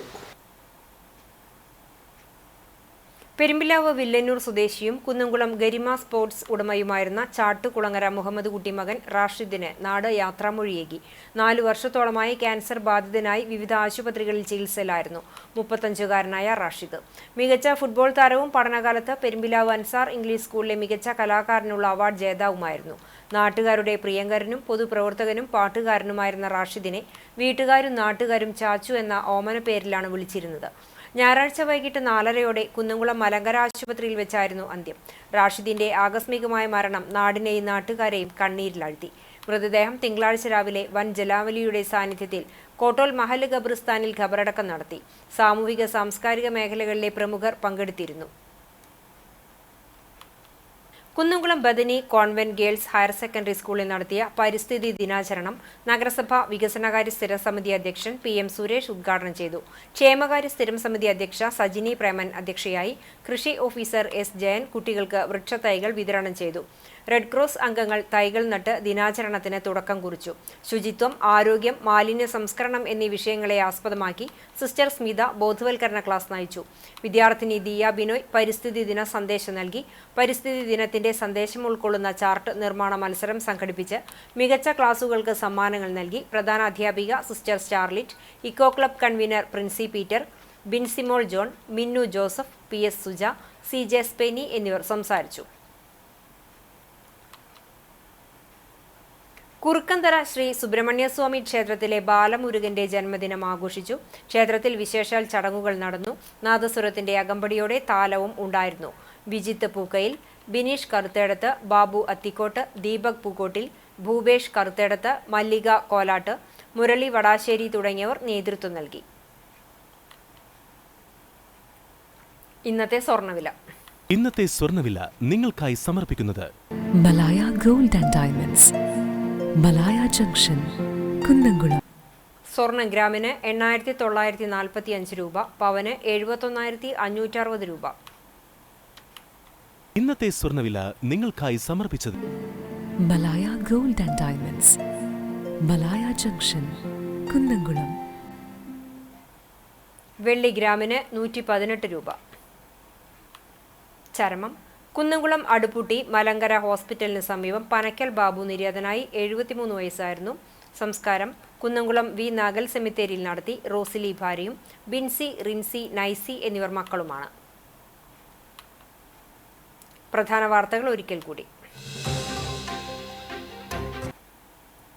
പെരുമ്പിലാവ് വില്ലന്നൂർ സ്വദേശിയും കുന്നംകുളം ഗരിമ സ്പോർട്സ് ഉടമയുമായിരുന്ന ചാട്ടുകുളങ്ങര മുഹമ്മദ് കുട്ടി മകൻ റാഷിദിന് നാട് യാത്രാമൊഴിയേകി. 4 വർഷത്തോളമായി ക്യാൻസർ ബാധിതനായി വിവിധ ആശുപത്രികളിൽ ചികിത്സയിലായിരുന്നു 35-കാരനായ റാഷിദ്. മികച്ച ഫുട്ബോൾ താരവും പഠനകാലത്ത് പെരുമ്പിലാവ് അൻസാർ ഇംഗ്ലീഷ് സ്കൂളിലെ മികച്ച കലാകാരനുള്ള അവാർഡ് ജേതാവുമായിരുന്നു. നാട്ടുകാരുടെ പ്രിയങ്കരനും പൊതുപ്രവർത്തകനും പാട്ടുകാരനുമായിരുന്ന റാഷിദിനെ വീട്ടുകാരും നാട്ടുകാരും ചാച്ചു എന്ന ഓമന പേരിലാണ് വിളിച്ചിരുന്നത്. ഞായറാഴ്ച വൈകിട്ട് 4:30-ഓടെ കുന്നംകുളം മലങ്കര ആശുപത്രിയിൽ വെച്ചായിരുന്നു അന്ത്യം. റാഷിദിന്റെ ആകസ്മികമായ മരണം നാടിനെയും നാട്ടുകാരെയും കണ്ണീരിലാഴ്ത്തി. മൃതദേഹം തിങ്കളാഴ്ച രാവിലെ വൻ ജലാവലിയുടെ സാന്നിധ്യത്തിൽ കോട്ടോൽ മഹല്ല് ഖബറിസ്ഥാനിൽ ഖബറടക്കം നടത്തി. സാമൂഹിക സാംസ്കാരിക മേഖലകളിലെ പ്രമുഖർ പങ്കെടുത്തിരുന്നു. Kunnamkulam Bethany convent girls higher secondary സ്കൂളിൽ നടത്തിയ പരിസ്ഥിതി ദിനാചരണം നഗരസഭ വികസനകാര്യ സ്ഥിരം സമിതി അധ്യക്ഷൻ PM സുരേഷ് ഉദ്ഘാടനം ചെയ്തു. ക്ഷേമകാര്യ സ്ഥിരം സമിതി അധ്യക്ഷ സജിനി പ്രേമൻ അധ്യക്ഷയായി. കൃഷി ഓഫീസർ S ജയൻ കുട്ടികൾക്ക് വൃക്ഷത്തൈകൾ വിതരണം ചെയ്തു. റെഡ് ക്രോസ് അംഗങ്ങൾ തൈകൾ നട്ട് ദിനാചരണത്തിന് തുടക്കം കുറിച്ചു. ശുചിത്വം, ആരോഗ്യം, മാലിന്യ സംസ്കരണം എന്നീ വിഷയങ്ങളെ ആസ്പദമാക്കി സിസ്റ്റർ സ്മിത ബോധവൽക്കരണ ക്ലാസ് നയിച്ചു. വിദ്യാർത്ഥിനി ദിയ ബിനോയ് പരിസ്ഥിതി ദിന സന്ദേശം നൽകി. പരിസ്ഥിതി ദിനത്തിന്റെ സന്ദേശം ഉൾക്കൊള്ളുന്ന ചാർട്ട് നിർമ്മാണ മത്സരം സംഘടിപ്പിച്ച് മികച്ച ക്ലാസുകൾക്ക് സമ്മാനങ്ങൾ നൽകി. പ്രധാന അധ്യാപിക sister Starlit, eco club convener Princy Peter, Binsimol John, Minnu Joseph, PS Suja, CJ Speni എന്നിവർ സംസാരിച്ചു. കുറുക്കന്തറ ശ്രീ സുബ്രഹ്മണ്യസ്വാമി ക്ഷേത്രത്തിലെ ബാലമുരുകന്റെ ജന്മദിനം ആഘോഷിച്ചു. ക്ഷേത്രത്തിൽ വിശേഷാൽ ചടങ്ങുകൾ നടന്നു. നാദസ്വരത്തിന്റെ അകമ്പടിയോടെ താലവും ഉണ്ടായിരുന്നു. വിജിത്ത് പൂക്കയിൽ, ബിനീഷ് കറുത്തേടത്ത്, ബാബു അത്തിക്കോട്ട്, ദീപക് പൂക്കോട്ടിൽ, ഭൂപേഷ് കറുത്തേടത്ത്, മല്ലിക കോലാട്ട്, മുരളി വടാശ്ശേരി തുടങ്ങിയവർ നേതൃത്വം നൽകി. ഇന്നത്തെ സ്വർണ്ണവില നിങ്ങൾക്കായി സമർപ്പിക്കുന്നത് Malaya gold and diamonds, Malaya junction, Kunnamkulam. സ്വർണം ഗ്രാമിന് 8,945 രൂപ, പവന് 71,560 രൂപ. ഇന്നത്തെ സ്വർണ്ണവില നിങ്ങൾക്കായി സമർപ്പിച്ചത് Malaya gold and diamonds, Malaya junction, Kunnamkulam. വെള്ളി ഗ്രാമിന് 118 രൂപ. ചരമം കുന്നംകുളം അടുപ്പൂട്ടി മലങ്കര ഹോസ്പിറ്റലിന് സമീപം പനക്കൽ ബാബു നിര്യാതനായി 73 വയസ്സായിരുന്നു. സംസ്കാരം കുന്നംകുളം വി നാഗൽ സെമിത്തേരിയിൽ നടത്തി. റോസിലി ഭാര്യയും ബിൻസി, റിൻസി, നൈസി എന്നിവർ മക്കളുമാണ്. പ്രധാന വാർത്തകൾ ഒരിക്കൽ കൂടി.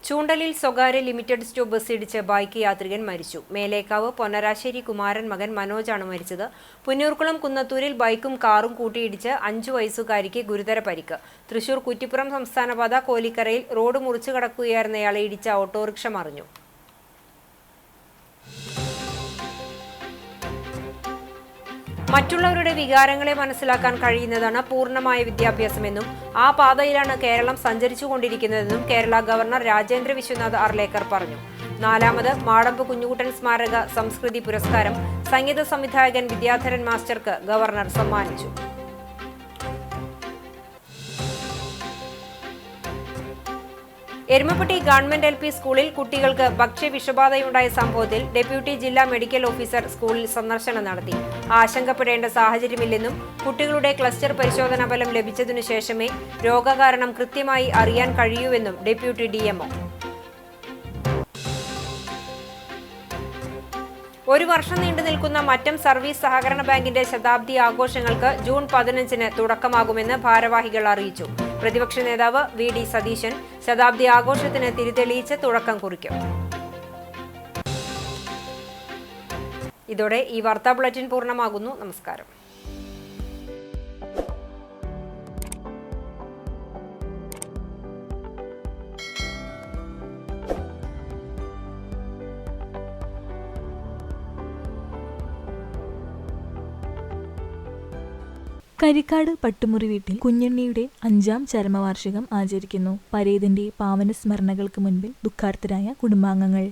ചൂണ്ടലിൽ സ്വകാര്യ ലിമിറ്റഡ് സ്റ്റോപ്പ് ബസ് ഇടിച്ച് ബൈക്ക് യാത്രികൻ മരിച്ചു. മേലേക്കാവ് പൊന്നരാശ്ശേരി കുമാരൻ മകൻ മനോജാണ് മരിച്ചത്. പുന്നൂർക്കുളം കുന്നത്തൂരിൽ ബൈക്കും കാറും കൂട്ടിയിടിച്ച് 5 വയസ്സുകാരിക്ക് ഗുരുതര പരിക്ക്. തൃശൂർ കുറ്റിപ്പുറം സംസ്ഥാനപാത കോലിക്കരയിൽ റോഡ് മുറിച്ചു കടക്കുകയായിരുന്നയാളെ ഇടിച്ച ഓട്ടോറിക്ഷ മറിഞ്ഞു. മറ്റുള്ളവരുടെ വികാരങ്ങളെ മനസ്സിലാക്കാൻ കഴിയുന്നതാണ് പൂർണ്ണമായ വിദ്യാഭ്യാസമെന്നും ആ പാതയിലാണ് കേരളം സഞ്ചരിച്ചുകൊണ്ടിരിക്കുന്നതെന്നും കേരള ഗവർണർ രാജേന്ദ്ര വിശ്വനാഥ് അർലേക്കർ പറഞ്ഞു. 4ാമത് മാടമ്പ് കുഞ്ഞുകുട്ടൻ സ്മാരക സംസ്കൃതി പുരസ്കാരം സംഗീത സംവിധായകൻ വിദ്യാധരൻ മാസ്റ്റർക്ക് ഗവർണർ സമ്മാനിച്ചു. എരുമപ്പെട്ടി ഗവൺമെന്റ് LP സ്കൂളിൽ കുട്ടികൾക്ക് ഭക്ഷ്യവിഷബാധയുണ്ടായ സംഭവത്തിൽ ഡെപ്യൂട്ടി ജില്ലാ മെഡിക്കൽ ഓഫീസർ സ്കൂളിൽ സന്ദർശനം നടത്തി. ആശങ്കപ്പെടേണ്ട സാഹചര്യമില്ലെന്നും കുട്ടികളുടെ ക്ലസ്റ്റർ പരിശോധനാ ഫലം ലഭിച്ചതിനു ശേഷമേ രോഗകാരണം കൃത്യമായി അറിയാൻ കഴിയൂവെന്നും ഡെപ്യൂട്ടി DMO. 1 വർഷം നീണ്ടു നിൽക്കുന്ന മറ്റം സർവീസ് സഹകരണ ബാങ്കിന്റെ ശതാബ്ദി ആഘോഷങ്ങൾക്ക് ജൂൺ 15-ന് തുടക്കമാകുമെന്ന് ഭാരവാഹികൾ അറിയിച്ചു. പ്രതിപക്ഷ നേതാവ് VD സതീശൻ ശതാബ്ദി ആഘോഷത്തിന് തിരിതെളിയിച്ച് തുടക്കം കുറിക്കും. ഇതോടെ ഈ വാർത്താ ബുള്ളറ്റിൻ പൂർണ്ണമാകുന്നു. നമസ്കാരം. കരിക്കാട് പട്ടുമുറി വീട്ടിൽ കുഞ്ഞുണ്ണിയുടെ 5ാം ചരമവാർഷികം ആചരിക്കുന്നു. പരേതിന്റെ പാവന സ്മരണകൾക്ക് മുൻപിൽ ദുഃഖാർത്തരായ കുടുംബാംഗങ്ങൾ.